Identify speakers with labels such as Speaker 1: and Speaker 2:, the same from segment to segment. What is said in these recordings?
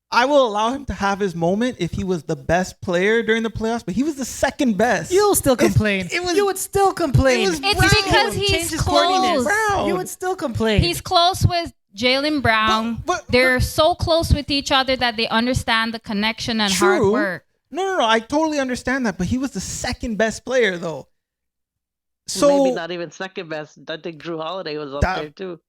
Speaker 1: I will allow him to have his moment if he was the best player during the playoffs, but he was the second best.
Speaker 2: You'll still complain. You would still complain.
Speaker 3: It's because he's close.
Speaker 2: You would still complain.
Speaker 3: He's close with Jaylen Brown. They're so close with each other that they understand the connection and hard work.
Speaker 1: No. I totally understand that, but he was the second best player, though. So
Speaker 4: maybe not even second best. I think Drew Holiday was up there too.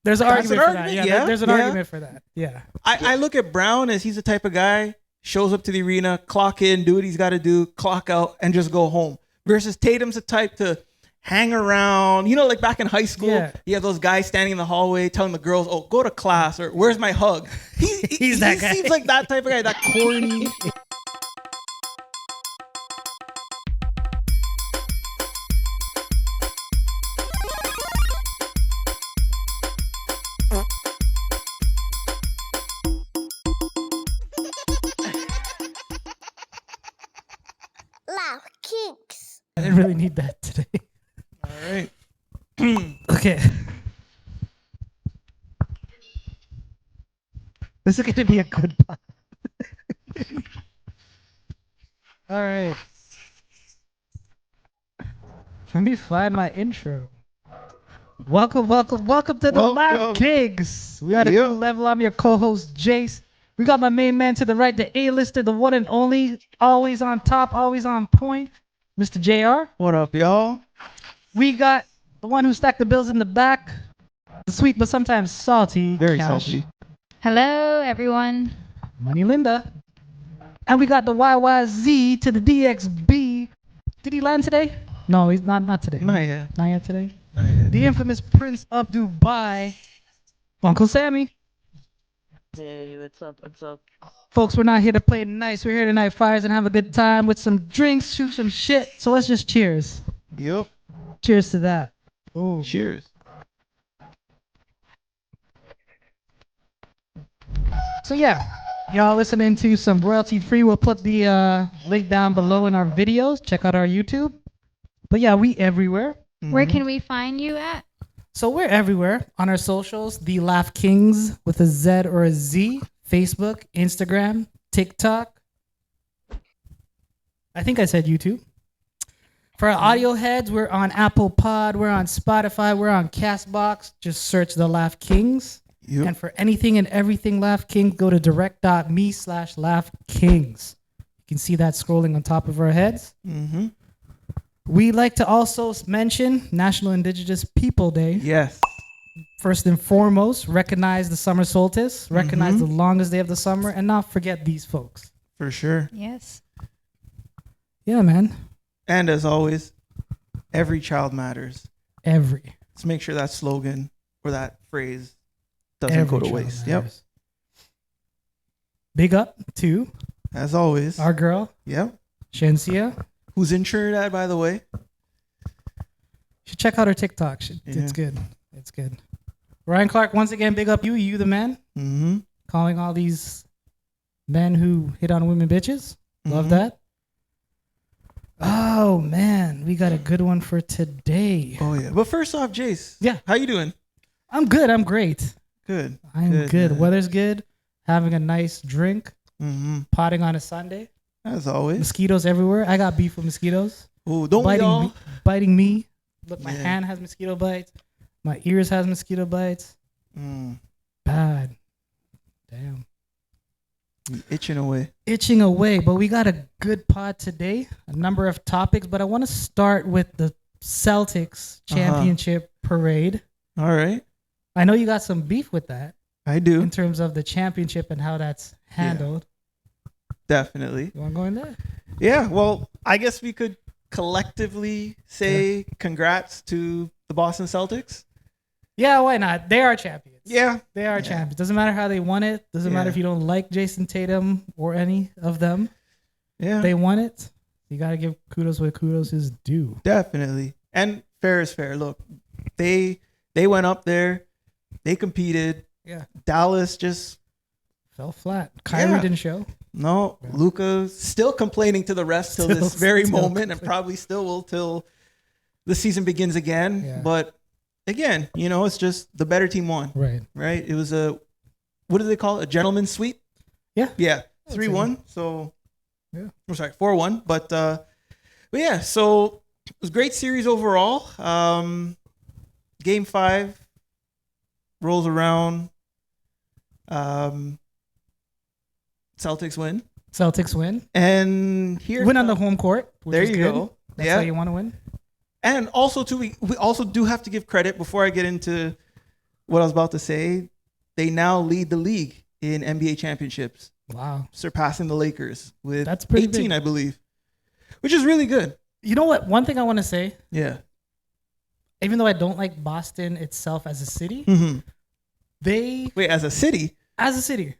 Speaker 2: There's an argument for that. Yeah, there's an argument for that. Yeah.
Speaker 1: I look at Brown as he's the type of guy, shows up to the arena, clock in, do what he's got to do, clock out, and just go home. Versus Tatum's the type to hang around. You know, like back in high school, you have those guys standing in the hallway telling the girls, oh, go to class, or where's my hug? He's that guy. He seems like that type of guy, that corny.
Speaker 2: I didn't really need that today.
Speaker 1: All right.
Speaker 2: Okay. This is going to be a good part. All right. Let me find my intro. Welcome to the Laugh Kingz. We got a new level. I'm your co-host, Jace. We got my main man to the right, the A-lister, the one and only, always on top, always on point, Mr. JR.
Speaker 1: What up, y'all?
Speaker 2: We got the one who stacked the bills in the back, the sweet but sometimes salty.
Speaker 1: Very salty.
Speaker 3: Hello, everyone.
Speaker 2: Money Linda. And we got the YYZ to the DXB. Did he land today? No, he's not today.
Speaker 1: Not yet.
Speaker 2: Not yet today? Not yet. The infamous Prince of Dubai, Uncle Sammy.
Speaker 4: Hey, what's up?
Speaker 2: Folks, we're not here to play nice. We're here to night fires and have a good time with some drinks, shoot some shit. So let's just cheers.
Speaker 1: Yep.
Speaker 2: Cheers to that.
Speaker 1: Oh, cheers.
Speaker 2: So yeah, y'all listening to some royalty free. We'll put the link down below in our videos. Check out our YouTube. But yeah, we everywhere.
Speaker 3: Where can we find you at?
Speaker 2: So we're everywhere on our socials. The Laugh Kingz with a Z or a Z. Facebook, Instagram, TikTok. I think I said YouTube. For our audio heads, we're on Apple Pod, we're on Spotify, we're on Castbox. Just search the Laugh Kingz. Yep. And for anything and everything Laugh Kingz, go to direct.me/Laugh Kingz. You can see that scrolling on top of our heads.
Speaker 1: Mm-hmm.
Speaker 2: We like to also mention National Indigenous People Day.
Speaker 1: Yes.
Speaker 2: First and foremost, recognize the summer solstice, recognize the longest day of the summer, and not forget these folks.
Speaker 1: For sure.
Speaker 3: Yes.
Speaker 2: Yeah, man.
Speaker 1: And as always, every child matters.
Speaker 2: Every.
Speaker 1: Let's make sure that slogan or that phrase doesn't go to waste. Yep. Big up to, as always,
Speaker 2: our girl.
Speaker 1: Yep.
Speaker 2: Shensia.
Speaker 1: Who's insured at, by the way.
Speaker 2: You should check out her TikTok. It's good. It's good. Ryan Clark, once again, big up you the man.
Speaker 1: Mm-hmm.
Speaker 2: Calling all these men who hit on women bitches. Love that. Oh, man. We got a good one for today.
Speaker 1: Oh, yeah. But first off, Jace.
Speaker 2: Yeah.
Speaker 1: How you doing?
Speaker 2: I'm good. I'm great.
Speaker 1: Good.
Speaker 2: I'm good.
Speaker 1: Man.
Speaker 2: Weather's good. Having a nice drink.
Speaker 1: Mm-hmm.
Speaker 2: Potting on a Sunday.
Speaker 1: As always.
Speaker 2: Mosquitoes everywhere. I got beef with mosquitoes.
Speaker 1: Oh, don't we all?
Speaker 2: Biting me. Look, my hand has mosquito bites. My ears has mosquito bites. Bad. Damn.
Speaker 1: You're itching
Speaker 2: away. But we got a good pod today. A number of topics. But I want to start with the Celtics championship parade.
Speaker 1: All right.
Speaker 2: I know you got some beef with that.
Speaker 1: I do.
Speaker 2: In terms of the championship and how that's handled.
Speaker 1: Yeah. Definitely.
Speaker 2: You want to go in there?
Speaker 1: Yeah. Well, I guess we could collectively say congrats to the Boston Celtics.
Speaker 2: Yeah, why not? They are champions.
Speaker 1: Yeah.
Speaker 2: They are champions. Doesn't matter how they won it. Doesn't matter if you don't like Jayson Tatum or any of them.
Speaker 1: Yeah.
Speaker 2: They won it. You got to give kudos where kudos is due.
Speaker 1: Definitely. And fair is fair. Look, they went up there. They competed.
Speaker 2: Yeah.
Speaker 1: Dallas just
Speaker 2: fell flat. Kyrie didn't show.
Speaker 1: No. Yeah. Luka still complaining to the refs till this very moment and probably still will till the season begins again. Yeah. But again, it's just the better team won.
Speaker 2: Right.
Speaker 1: Right. It was a what do they call it? A gentleman's sweep?
Speaker 2: Yeah.
Speaker 1: Yeah. 3-1. So,
Speaker 2: yeah.
Speaker 1: I'm sorry, 4-1. But yeah, so it was a great series overall. Game 5 rolls around. Celtics win.
Speaker 2: And win on the home court.
Speaker 1: There you go.
Speaker 2: That's how you want to win.
Speaker 1: And also, too, we also do have to give credit before I get into what I was about to say. They now lead the league in NBA championships.
Speaker 2: Wow.
Speaker 1: Surpassing the Lakers with
Speaker 2: That's pretty
Speaker 1: 18,
Speaker 2: big.
Speaker 1: I believe, which is really good.
Speaker 2: You know what? One thing I want to say.
Speaker 1: Yeah.
Speaker 2: Even though I don't like Boston itself as a city,
Speaker 1: Wait, as a city?
Speaker 2: As a city.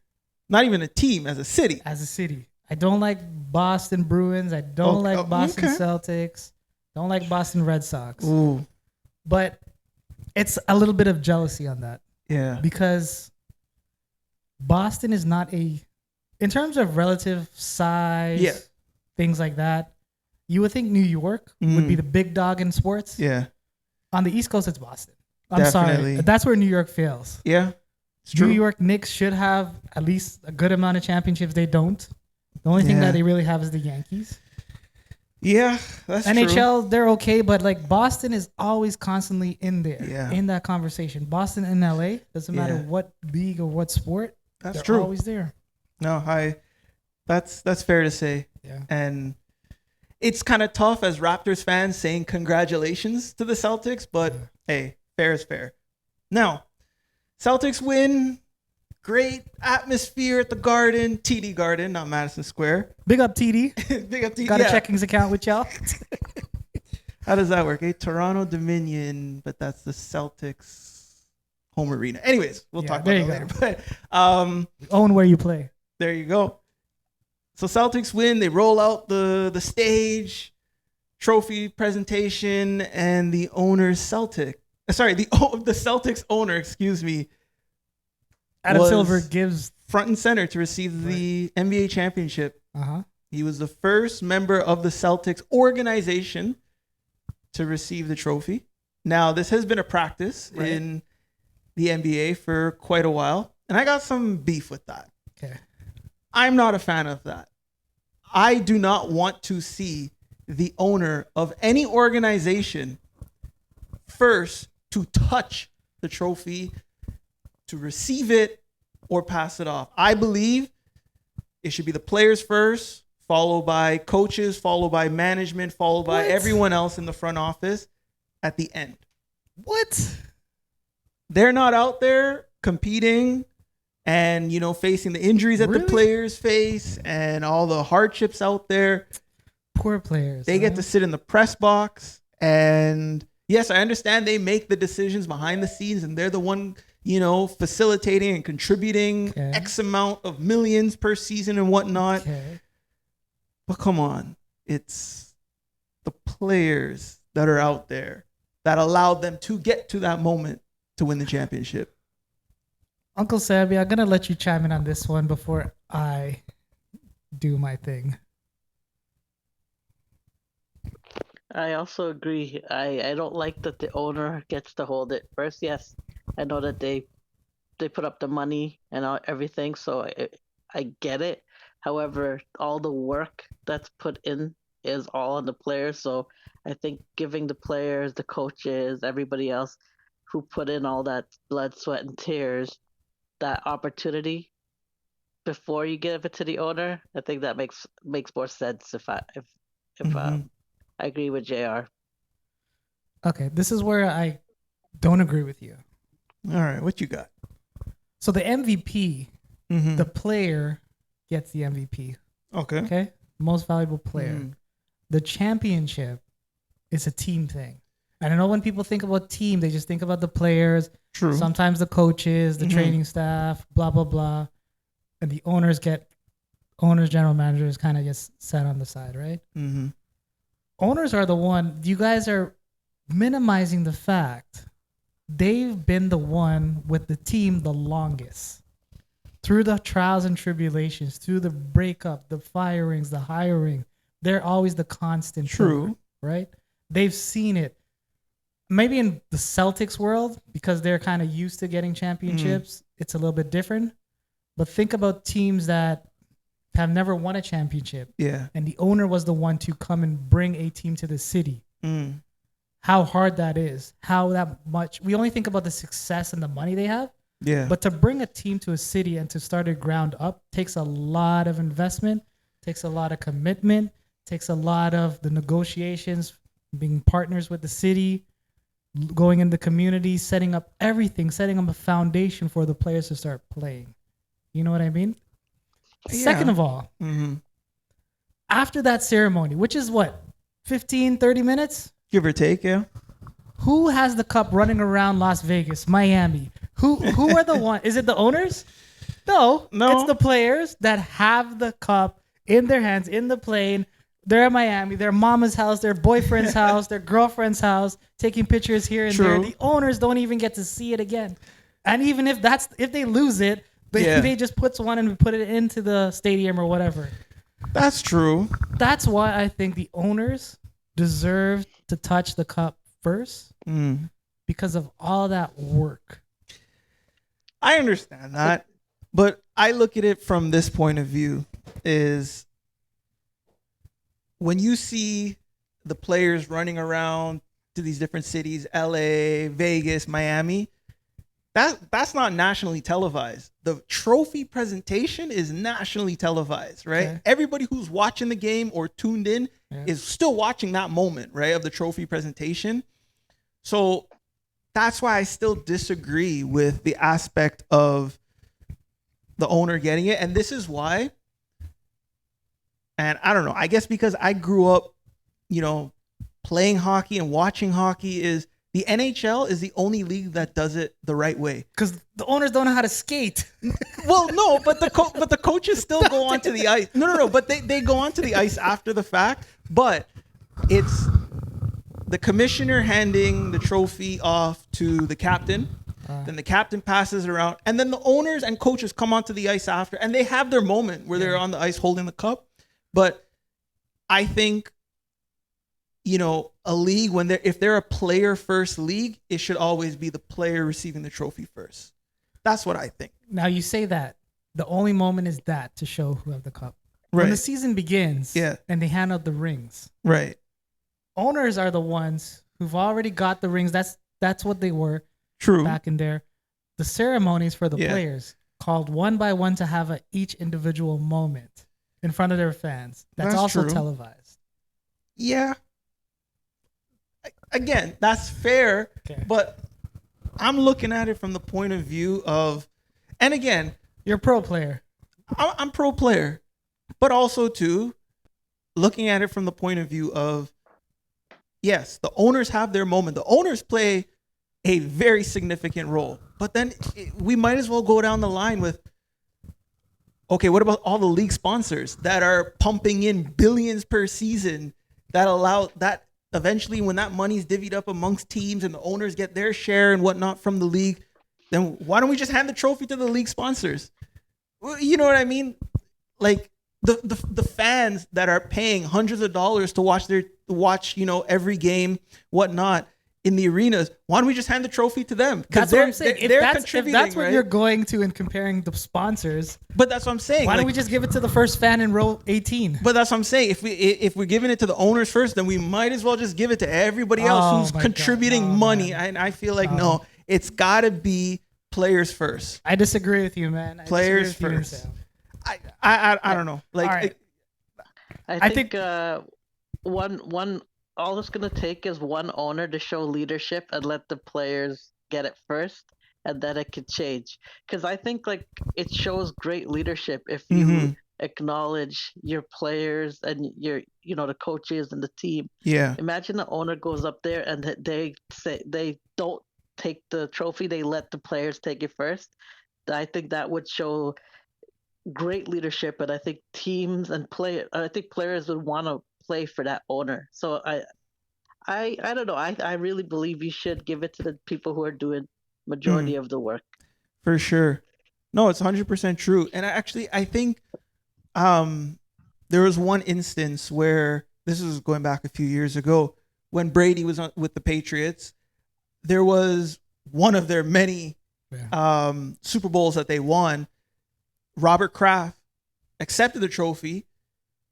Speaker 1: Not even a team, as a city.
Speaker 2: As a city. I don't like Boston Bruins. I don't like Boston Celtics. Don't like Boston Red Sox.
Speaker 1: Ooh.
Speaker 2: But it's a little bit of jealousy on that.
Speaker 1: Yeah.
Speaker 2: Because Boston is not in terms of relative size, things like that, you would think New York would be the big dog in sports.
Speaker 1: Yeah.
Speaker 2: On the East Coast, it's Boston. I'm
Speaker 1: Definitely.
Speaker 2: sorry. That's where New York fails.
Speaker 1: Yeah. It's true.
Speaker 2: New York Knicks should have at least a good amount of championships. They don't. The only thing that they really have is the Yankees.
Speaker 1: Yeah, that's true.
Speaker 2: NHL, they're okay, but like Boston is always constantly in there, in that conversation. Boston and LA, doesn't matter what league or what sport, they're always there.
Speaker 1: No, that's fair to say.
Speaker 2: Yeah.
Speaker 1: And it's kind of tough as Raptors fans saying congratulations to the Celtics, but hey, fair is fair. Now, Celtics win. Great atmosphere at the Garden, TD Garden, not Madison Square.
Speaker 2: Big up TD.
Speaker 1: Big up TD.
Speaker 2: Got a checkings account with y'all.
Speaker 1: How does that work? Toronto Dominion, but that's the Celtics home arena. Anyways, we'll talk about that later. But
Speaker 2: own where you play.
Speaker 1: There you go. So Celtics win. They roll out the stage, trophy presentation, and the Celtics owner, excuse me,
Speaker 2: Adam Silver gives
Speaker 1: front and center to receive the NBA championship. He was the first member of the Celtics organization to receive the trophy. Now, this has been a practice in the NBA for quite a while, and I got some beef with that.
Speaker 2: Okay.
Speaker 1: I'm not a fan of that. I do not want to see the owner of any organization first to touch the trophy, to receive it, or pass it off. I believe it should be the players first, followed by coaches, followed by management, followed by everyone else in the front office at the end.
Speaker 2: What?
Speaker 1: They're not out there competing and, facing the injuries that the players face and all the hardships out there.
Speaker 2: Poor players.
Speaker 1: They get to sit in the press box. And yes, I understand they make the decisions behind the scenes and they're the one, facilitating and contributing X amount of millions per season and whatnot. But come on, it's the players that are out there that allowed them to get to that moment to win the championship.
Speaker 2: Uncle Sammy, I'm going to let you chime in on this one before I do my thing.
Speaker 4: I also agree. I don't like that the owner gets to hold it first. Yes, I know that they put up the money and everything, so I get it. However, all the work that's put in is all on the players. So I think giving the players, the coaches, everybody else who put in all that blood, sweat, and tears, that opportunity before you give it to the owner, I think that makes more sense. If I agree with JR.
Speaker 2: Okay, this is where I don't agree with you.
Speaker 1: All right, what you got?
Speaker 2: So the MVP, the player gets the MVP. Okay. Most valuable player. The championship is a team thing. And I know when people think about team, they just think about the players.
Speaker 1: True.
Speaker 2: Sometimes the coaches, the training staff, blah, blah, blah. And the owners, general managers kind of just set on the side, right? Owners are the one, you guys are minimizing the fact they've been the one with the team the longest. Through the trials and tribulations, through the breakup, the firings, the hiring, they're always the constant.
Speaker 1: True.
Speaker 2: Right? They've seen it. Maybe in the Celtics world, because they're kind of used to getting championships, it's a little bit different. But think about teams that have never won a championship.
Speaker 1: Yeah.
Speaker 2: And the owner was the one to come and bring a team to the city. How hard that is. How that much. We only think about the success and the money they have.
Speaker 1: Yeah.
Speaker 2: But to bring a team to a city and to start it ground up takes a lot of investment, takes a lot of commitment, takes a lot of the negotiations, being partners with the city, going in the community, setting up everything, setting up a foundation for the players to start playing. You know what I mean? Yeah. Second of all, after that ceremony, which is what, 15, 30 minutes?
Speaker 1: Give or take, yeah.
Speaker 2: Who has the cup running around Las Vegas, Miami? Who are the one? Is it the owners? No. It's the players that have the cup in their hands, in the plane. They're at Miami, their mama's house, their boyfriend's house, their girlfriend's house, taking pictures here and there. The owners don't even get to see it again. And even if they lose it, they just put one and put it into the stadium or whatever.
Speaker 1: That's true.
Speaker 2: That's why I think the owners deserve to touch the cup first because of all that work.
Speaker 1: I understand that, but I look at it from this point of view is when you see the players running around to these different cities, LA, Vegas, Miami, that's not nationally televised. The trophy presentation is nationally televised, right? Okay. Everybody who's watching the game or tuned in is still watching that moment, right, of the trophy presentation. So that's why I still disagree with the aspect of the owner getting it. And this is why, and I don't know, I guess because I grew up, playing hockey and watching hockey, is the NHL is the only league that does it the right way.
Speaker 2: Because the owners don't know how to skate.
Speaker 1: Well, no, but the coaches still go onto the ice. No, but they go onto the ice after the fact. But it's the commissioner handing the trophy off to the captain. Then the captain passes it around. And then the owners and coaches come onto the ice after. And they have their moment where they're on the ice holding the cup. But I think, a league, if they're a player first league, it should always be the player receiving the trophy first. That's what I think.
Speaker 2: Now you say that the only moment is that to show who have the cup.
Speaker 1: Right.
Speaker 2: When the season begins and they hand out the rings.
Speaker 1: Right.
Speaker 2: Owners are the ones who've already got the rings. That's what they were.
Speaker 1: True.
Speaker 2: Back in there. The ceremonies for the players called one by one to have each individual moment in front of their fans. That's also true. Televised.
Speaker 1: Yeah. Again, that's fair, but I'm looking at it from the point of view of, and again,
Speaker 2: you're a pro player.
Speaker 1: I'm pro player, but also too, looking at it from the point of view of, yes, the owners have their moment. The owners play a very significant role, but then we might as well go down the line with, okay, what about all the league sponsors that are pumping in billions per season that allow that eventually when that money's divvied up amongst teams and the owners get their share and whatnot from the league, then why don't we just hand the trophy to the league sponsors? You know what I mean? Like the fans that are paying hundreds of dollars to watch every game, whatnot, in the arenas, why don't we just hand the trophy to them?
Speaker 2: That's what I'm saying. If
Speaker 1: contributing,
Speaker 2: that's what
Speaker 1: right?
Speaker 2: you're going to and comparing the sponsors.
Speaker 1: But that's what I'm saying.
Speaker 2: Why don't we just give it to the first fan in row 18?
Speaker 1: But that's what I'm saying. If we're giving it to the owners first, then we might as well just give it to everybody else who's contributing money. And I feel like, no, it's got to be players first.
Speaker 2: I disagree with you, man.
Speaker 1: Players first. I don't know. Like,
Speaker 2: right.
Speaker 4: I think one. All it's going to take is one owner to show leadership and let the players get it first, and then it could change. Because I think it shows great leadership if you acknowledge your players and your the coaches and the team.
Speaker 1: Yeah.
Speaker 4: Imagine the owner goes up there and they say they don't take the trophy, they let the players take it first. I think that would show great leadership, and I think teams and players would want to play for that owner. So I don't know. I really believe you should give it to the people who are doing majority of the work.
Speaker 1: For sure. No, it's 100% true. And I think there was one instance where, this was going back a few years ago, when Brady was with the Patriots. There was one of their many Super Bowls that they won. Robert Kraft accepted the trophy,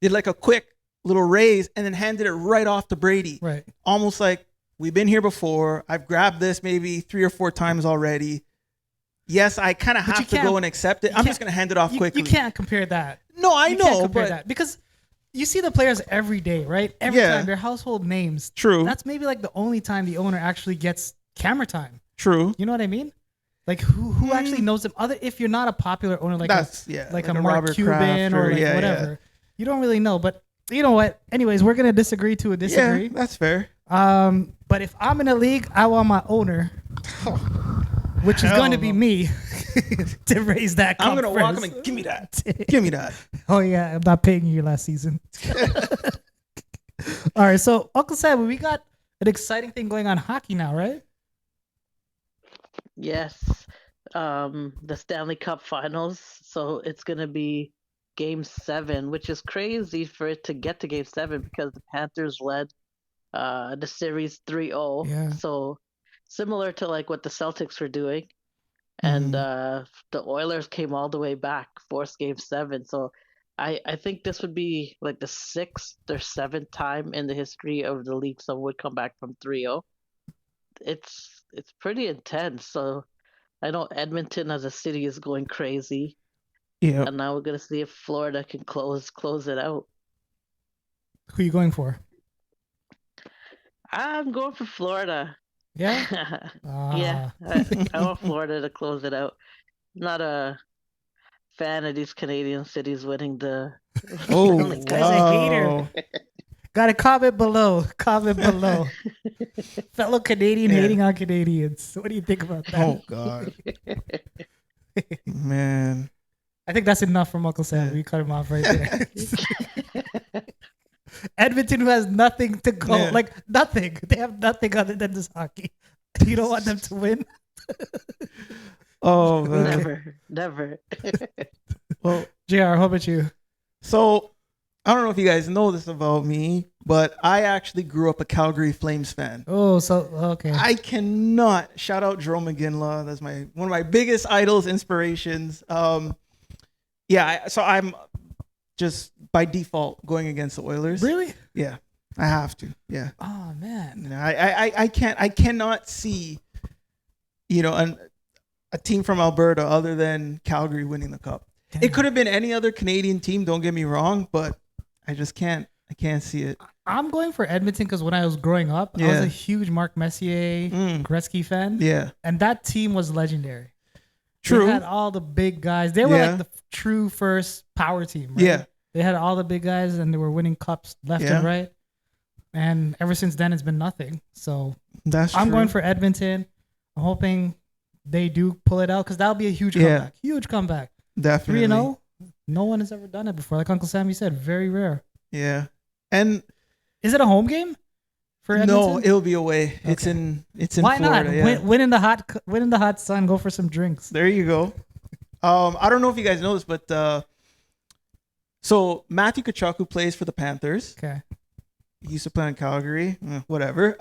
Speaker 1: did like a quick little raise, and then handed it right off to Brady.
Speaker 2: Right.
Speaker 1: Almost like, we've been here before. I've grabbed this maybe 3 or 4 times already. Yes, I kind of have to go and accept it. I'm just going to hand it off quickly.
Speaker 2: You can't compare that.
Speaker 1: No, I know.
Speaker 2: Can't compare that because you see the players every day, right? Every time, they're household names.
Speaker 1: True.
Speaker 2: That's maybe like the only time the owner actually gets camera time.
Speaker 1: True.
Speaker 2: You know what I mean? Like who actually knows them? Other if you're not a popular owner like a Mark
Speaker 1: Robert
Speaker 2: Cuban
Speaker 1: Kraft
Speaker 2: or like whatever, you don't really know. But you know what? Anyways, we're gonna disagree to a disagree.
Speaker 1: Yeah, that's fair.
Speaker 2: But if I'm in a league, I want my owner, which is going to be me, to raise that cup.
Speaker 1: I'm gonna walk him and give me that. Give me that.
Speaker 2: Oh yeah, I'm not paying you last season. All right, so Uncle Sam, we got an exciting thing going on hockey now, right?
Speaker 4: Yes. The Stanley Cup Finals. So it's gonna be Game 7, which is crazy for it to get to Game 7 because the Panthers led the series 3-0.
Speaker 2: Yeah.
Speaker 4: So similar to like what the Celtics were doing. And the Oilers came all the way back, forced Game 7. So I think this would be like the 6th or 7th time in the history of the league someone would come back from 3-0. It's pretty intense. So I know Edmonton as a city is going crazy.
Speaker 1: Yeah.
Speaker 4: And now we're gonna see if Florida can close it out.
Speaker 2: Who are you going for?
Speaker 4: I'm going for Florida.
Speaker 2: Yeah?
Speaker 4: Yeah. I want Florida to close it out. Not a fan of these Canadian cities winning the
Speaker 1: Oh,
Speaker 2: guy's a hater. Got a comment below. Comment below. Fellow Canadian hating on Canadians. What do you think about that?
Speaker 1: Oh God. Man.
Speaker 2: I think that's enough from Uncle Sam. We cut him off right there. Edmonton, who has nothing to go, like nothing. They have nothing other than this hockey. You don't want them to win?
Speaker 1: Oh, man.
Speaker 4: Never.
Speaker 1: Well,
Speaker 2: JR, how about you?
Speaker 1: So, I don't know if you guys know this about me, but I actually grew up a Calgary Flames fan.
Speaker 2: Oh, so, okay.
Speaker 1: I cannot shout out Jerome McGinley. That's one of my biggest idols, inspirations. So I'm just by default going against the Oilers.
Speaker 2: Really?
Speaker 1: Yeah, I have to. Yeah.
Speaker 2: Oh man.
Speaker 1: You know, I cannot see, a team from Alberta other than Calgary winning the cup. Damn. It could have been any other Canadian team. Don't get me wrong, but I just can't. I can't see it.
Speaker 2: I'm going for Edmonton because when I was growing up, I was a huge Mark Messier, Gretzky fan. Yeah. And that team was legendary. True. They had all the big guys. They were like the true first power team. Right? Yeah. They had all the big guys and they were winning cups left and right. And ever since then, it's been nothing. So I'm going for Edmonton. I'm hoping they do pull it out because that'll be a huge comeback. Huge comeback.
Speaker 1: Definitely.
Speaker 2: 3-0. No one has ever done it before. Like Uncle Sammy said, very rare.
Speaker 1: Yeah. And
Speaker 2: is it a home game for Edmonton?
Speaker 1: No, it'll be away. Okay. It's in
Speaker 2: Why
Speaker 1: Florida.
Speaker 2: Not?
Speaker 1: Yeah.
Speaker 2: Win in the hot sun. Go for some drinks.
Speaker 1: There you go. I don't know if you guys know this, but so Matthew Tkachuk, who plays for the Panthers, he used to play in Calgary, whatever.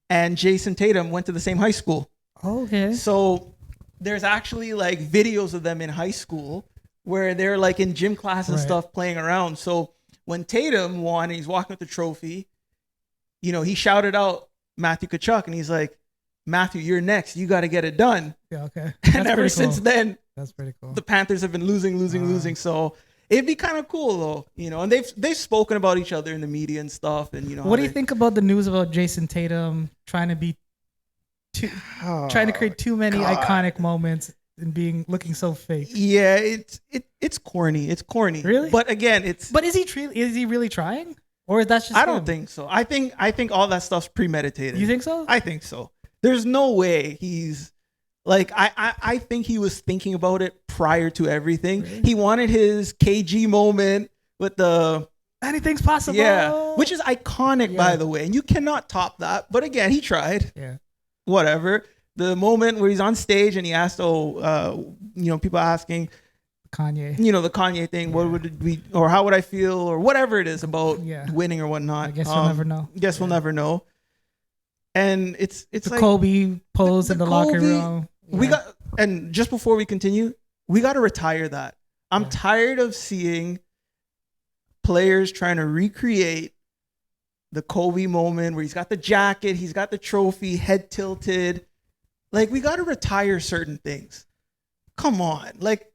Speaker 1: And Jayson Tatum went to the same high school.
Speaker 2: Okay.
Speaker 1: So there's actually like videos of them in high school where they're like in gym class and stuff playing around. So when Tatum won and he's walking with the trophy, he shouted out Matthew Tkachuk and he's like, Matthew, you're next. You got to get it done.
Speaker 2: Yeah, okay.
Speaker 1: And ever since then,
Speaker 2: that's pretty cool.
Speaker 1: The Panthers have been losing. So it'd be kind of cool though, and they've spoken about each other in the media and stuff. And
Speaker 2: what do you think about the news about Jayson Tatum trying to create too many iconic moments and looking so fake?
Speaker 1: Yeah, it's corny. It's corny.
Speaker 2: Really?
Speaker 1: But again,
Speaker 2: But is he really trying? Or is that just
Speaker 1: I don't think so. I think all that stuff's premeditated.
Speaker 2: You think so?
Speaker 1: I think so. There's no way he's like I think he was thinking about it prior to everything. Really? He wanted his KG moment with the
Speaker 2: anything's possible.
Speaker 1: Yeah, which is iconic by the way, and you cannot top that. But again, he tried.
Speaker 2: Yeah.
Speaker 1: Whatever. The moment where he's on stage and he asked, people asking
Speaker 2: Kanye,
Speaker 1: the Kanye thing, what would we, or how would I feel, or whatever it is about winning or whatnot.
Speaker 2: I guess we'll never know.
Speaker 1: We'll never know. And it's
Speaker 2: the
Speaker 1: like
Speaker 2: Kobe pose in the locker room.
Speaker 1: We got, and just before we continue, we got to retire that. I'm tired of seeing players trying to recreate the Kobe moment where he's got the jacket, he's got the trophy, head tilted. Like, we got to retire certain things. Come on. Like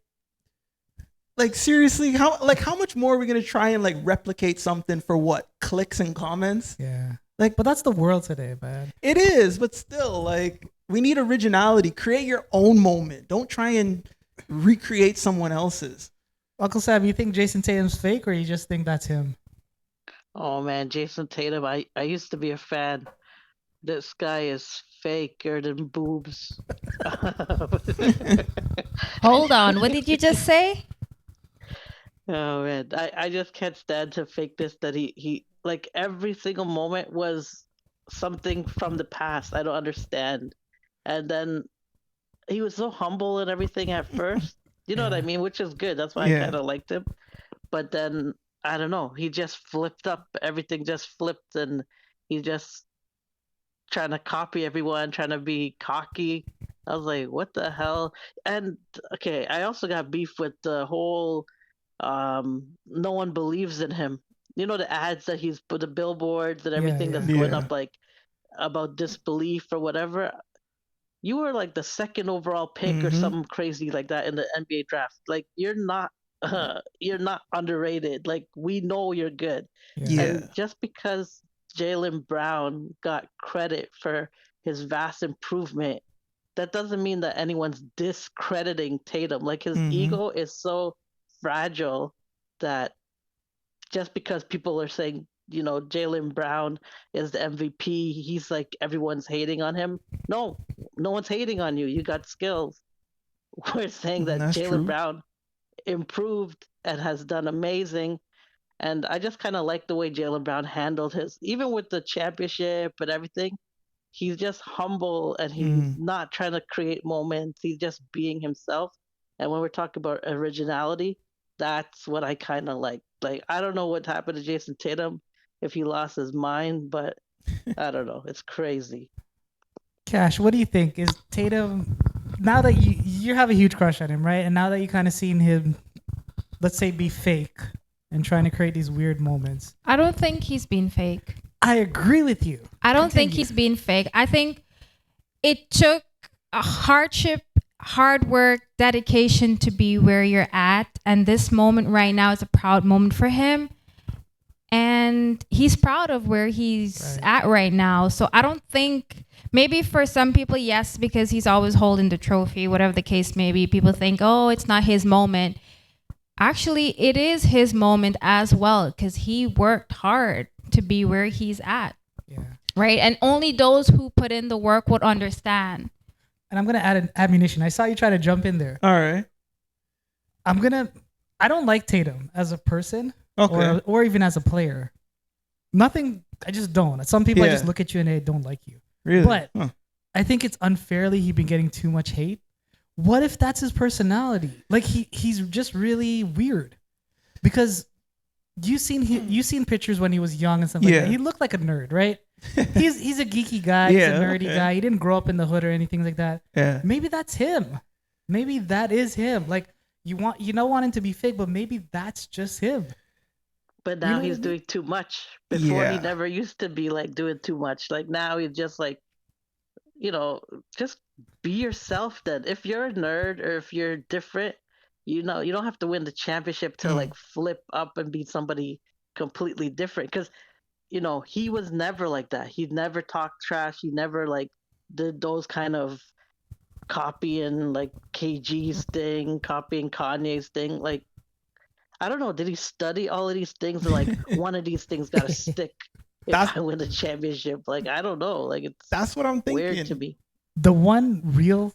Speaker 1: seriously, how much more are we going to try and like replicate something for what? Clicks and comments?
Speaker 2: Yeah. Like, but that's the world today, man.
Speaker 1: It is, but still, like, we need originality. Create your own moment. Don't try and recreate someone else's.
Speaker 2: Uncle Sam, you think Jayson Tatum's fake, or you just think that's him?
Speaker 4: Oh man, Jayson Tatum, I used to be a fan. This guy is faker than boobs.
Speaker 3: Hold on. What did you just say?
Speaker 4: Oh man, I just can't stand to fake this that he like every single moment was something from the past. I don't understand. And then he was so humble and everything at first. You know what I mean? Which is good. That's why I kind of liked him. But then I don't know. He just flipped up. Everything just flipped, and he just trying to copy everyone, trying to be cocky. I was like, what the hell? And okay, I also got beef with the whole no one believes in him. You know, the ads that he's put, the billboards and everything that's going up, like about disbelief or whatever. You were like the second overall pick or something crazy like that in the NBA draft. Like, you're not underrated. Like, we know you're good. And just because Jaylen Brown got credit for his vast improvement, that doesn't mean that anyone's discrediting Tatum. Like, his ego is so fragile that just because people are saying, you know, Jaylen Brown is the MVP, he's like, everyone's hating on him. No one's hating on you. You got skills. We're saying that Jaylen Brown improved and has done amazing. And I just kind of like the way Jaylen Brown handled his, even with the championship and everything, he's just humble and he's not trying to create moments. He's just being himself. And when we're talking about originality, that's what I kind of like. Like, I don't know what happened to Jayson Tatum, if he lost his mind, but I don't know. It's crazy.
Speaker 2: Cash, what do you think? Is Tatum, now that you have a huge crush on him, right? And now that you kind of seen him, let's say, be fake and trying to create these weird moments.
Speaker 3: I don't think he's being fake.
Speaker 2: I agree with you.
Speaker 3: I don't think he's being fake. I think it took a hardship, hard work, dedication to be where you're at. And this moment right now is a proud moment for him. And he's proud of where he's at right now. So I don't think, maybe for some people, yes, because he's always holding the trophy, whatever the case may be. People think, oh, it's not his moment. Actually, it is his moment as well, because he worked hard to be where he's at. Yeah. Right? And only those who put in the work would understand.
Speaker 2: And I'm going to add an ammunition. I saw you try to jump in there.
Speaker 1: All right.
Speaker 2: I don't like Tatum as a person.
Speaker 1: Okay.
Speaker 2: Or even as a player. Nothing, I just don't. Some people I just look at you and they don't like you.
Speaker 1: Really?
Speaker 2: But I think it's unfairly he's been getting too much hate. What if that's his personality? Like, he's just really weird. Because you've seen pictures when he was young and stuff like that. He looked like a nerd, right? He's a geeky guy. He's a nerdy guy. He didn't grow up in the hood or anything like that. Yeah. Maybe that's him. Maybe that is him. Like, you don't want him to be fake, but maybe that's just him.
Speaker 4: But now he's doing too much. Before he never used to be like doing too much. Like, now he's just like, you know, just be yourself then. If you're a nerd or if you're different, you know, you don't have to win the championship to like flip up and be somebody completely different. Because, you know, he was never like that. He never talked trash. He never like did those kind of copying like KG's thing, copying Kanye's thing. Like, I don't know. Did he study all of these things? Or like one of these things got to stick if I win the championship? Like, I don't know. Like, that's
Speaker 1: what I'm thinking.
Speaker 4: Weird to me.
Speaker 2: The one real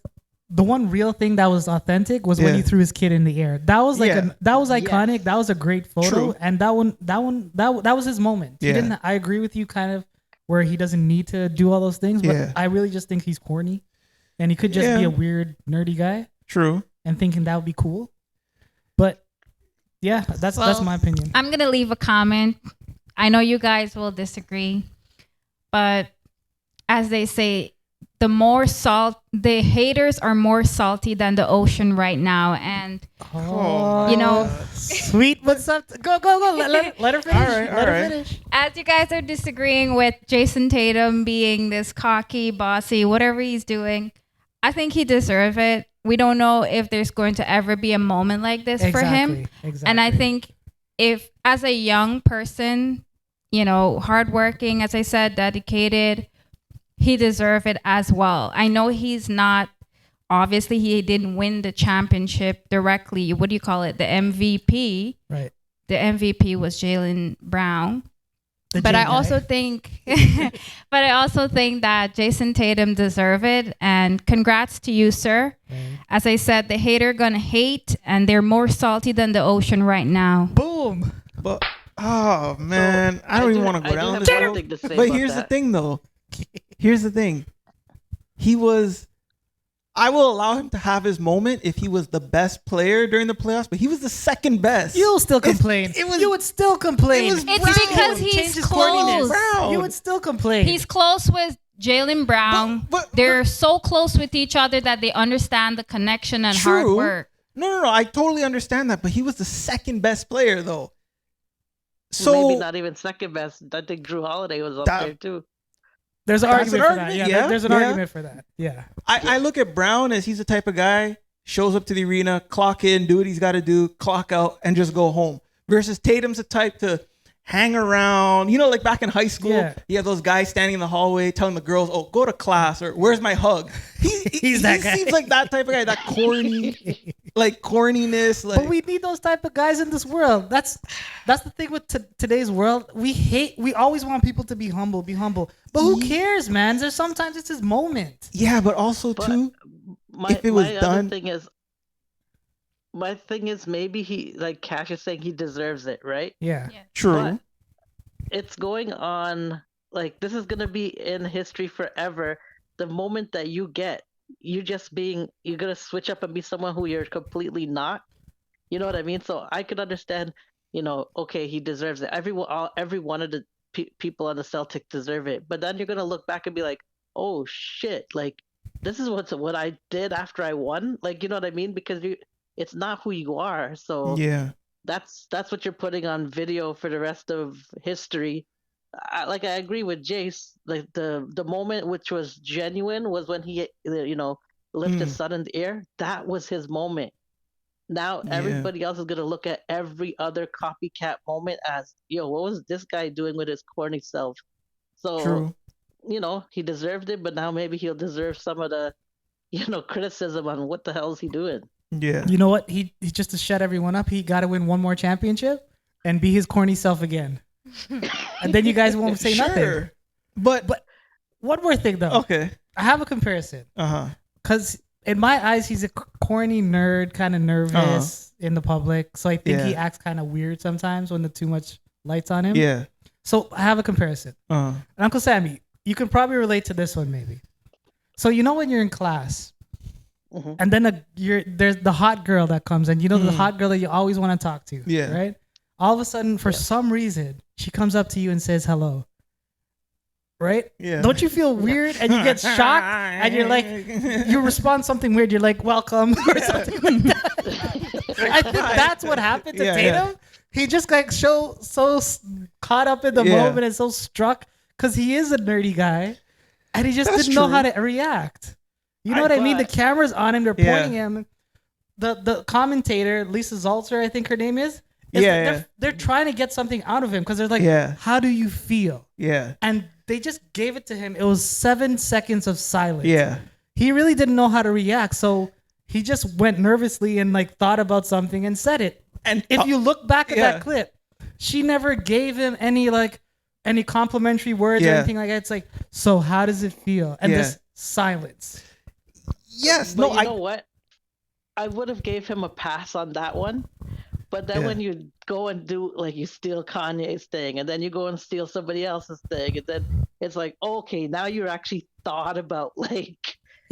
Speaker 2: thing that was authentic was when he threw his kid in the air. That was like that was iconic. Yes. That was a great photo. True. And that was his moment. Yeah. I agree with you kind of where he doesn't need to do all those things, but I really just think he's corny and he could just be a weird nerdy guy.
Speaker 1: True.
Speaker 2: And thinking that would be cool. But yeah, that's my opinion.
Speaker 3: I'm going to leave a comment. I know you guys will disagree, but as they say, the haters are more salty than the ocean right now. And
Speaker 2: sweet, what's up? Go. Let her finish. Let her finish.
Speaker 3: As you guys are disagreeing with Jayson Tatum being this cocky, bossy, whatever he's doing, I think he deserves it. We don't know if there's going to ever be a moment like this for him. Exactly. And I think if, as a young person, hardworking, as I said, dedicated, he deserves it as well. I know he's not, obviously he didn't win the championship directly. What do you call it? The MVP.
Speaker 2: Right.
Speaker 3: The MVP was Jaylen Brown. But I also think that Jayson Tatum deserves it. And congrats to you, sir. Right. As I said, the hater gonna hate, and they're more salty than the ocean right now.
Speaker 2: Boom.
Speaker 1: But oh man, I don't even want to go down this road. But here's the thing, though. Here's the thing. I will allow him to have his moment if he was the best player during the playoffs, but he was the second best.
Speaker 2: You'll still complain. You would still complain.
Speaker 3: It's because he's close.
Speaker 2: You would still complain.
Speaker 3: He's close with Jaylen Brown. But they're so close with each other that they understand the connection and hard work.
Speaker 1: No. I totally understand that, but he was the second best player, though. So
Speaker 4: maybe not even second best. I think Drew Holiday was up there too.
Speaker 2: There's an argument for that. Yeah, there's an argument for that. Yeah.
Speaker 1: I look at Brown as he's the type of guy, shows up to the arena, clock in, do what he's got to do, clock out, and just go home. Versus Tatum's the type to hang around. Like back in high school, you have those guys standing in the hallway telling the girls, "Oh, go to class," or "Where's my hug?" He's that guy. He seems like that type of guy, that corny, like corniness. Like.
Speaker 2: But we need those type of guys in this world. That's the thing with today's world. We always want people to be humble. But who cares, man? Sometimes it's his moment.
Speaker 1: Yeah, but also too, if it was done.
Speaker 4: My thing is maybe he, like Cash is saying, he deserves it, right?
Speaker 2: Yeah.
Speaker 1: True.
Speaker 4: But it's going on, like, this is going to be in history forever. The moment that you get, you're going to switch up and be someone who you're completely not. You know what I mean? So I could understand, okay, he deserves it. Every one of the people on the Celtics deserve it. But then you're going to look back and be like, oh, shit, like, this is what I did after I won. Like, you know what I mean? Because it's not who you are. So
Speaker 1: yeah,
Speaker 4: that's what you're putting on video for the rest of history. I agree with Jace. Like the moment which was genuine was when he lifted his son in the air. That was his moment. Now everybody else is gonna look at every other copycat moment as, what was this guy doing with his corny self? So
Speaker 1: true.
Speaker 4: He deserved it, but now maybe he'll deserve some of the criticism on what the hell is he doing.
Speaker 1: Yeah.
Speaker 2: You know what? He just to shut everyone up, he got to win one more championship and be his corny self again. And then you guys won't say nothing.
Speaker 1: But
Speaker 2: one more thing though.
Speaker 1: Okay.
Speaker 2: I have a comparison. Because in my eyes, he's a corny nerd, kind of nervous in the public. So I think he acts kind of weird sometimes when there's too much lights on him.
Speaker 1: Yeah.
Speaker 2: So I have a comparison. And Uncle Sammy, you can probably relate to this one maybe. So when you're in class, and then there's the hot girl that comes, and the hot girl that you always want to talk to, right? All of a sudden, for some reason, she comes up to you and says hello, right? Yeah. Don't you feel weird and you get shocked and you're like, you respond something weird, you're like, welcome or something like that. I think that's what happened to Tatum. He just so caught up in the moment and so struck because he is a nerdy guy, and he just didn't know how to react. You know what I mean? The camera's on him. They're pointing him. The commentator, Lisa Zaltzer, I think her name is. They're trying to get something out of him because they're like, how do you feel?
Speaker 1: Yeah.
Speaker 2: And they just gave it to him. It was 7 seconds of silence.
Speaker 1: Yeah.
Speaker 2: He really didn't know how to react. So he just went nervously and thought about something and said it. And if you look back at that clip, she never gave him any complimentary words or anything like that. It's like, so how does it feel? And this silence.
Speaker 1: Yes.
Speaker 4: But you know what? I would have gave him a pass on that one. But then when you go and do, you steal Kanye's thing, and then you go and steal somebody else's thing, and then it's like, okay, now you're actually thought about,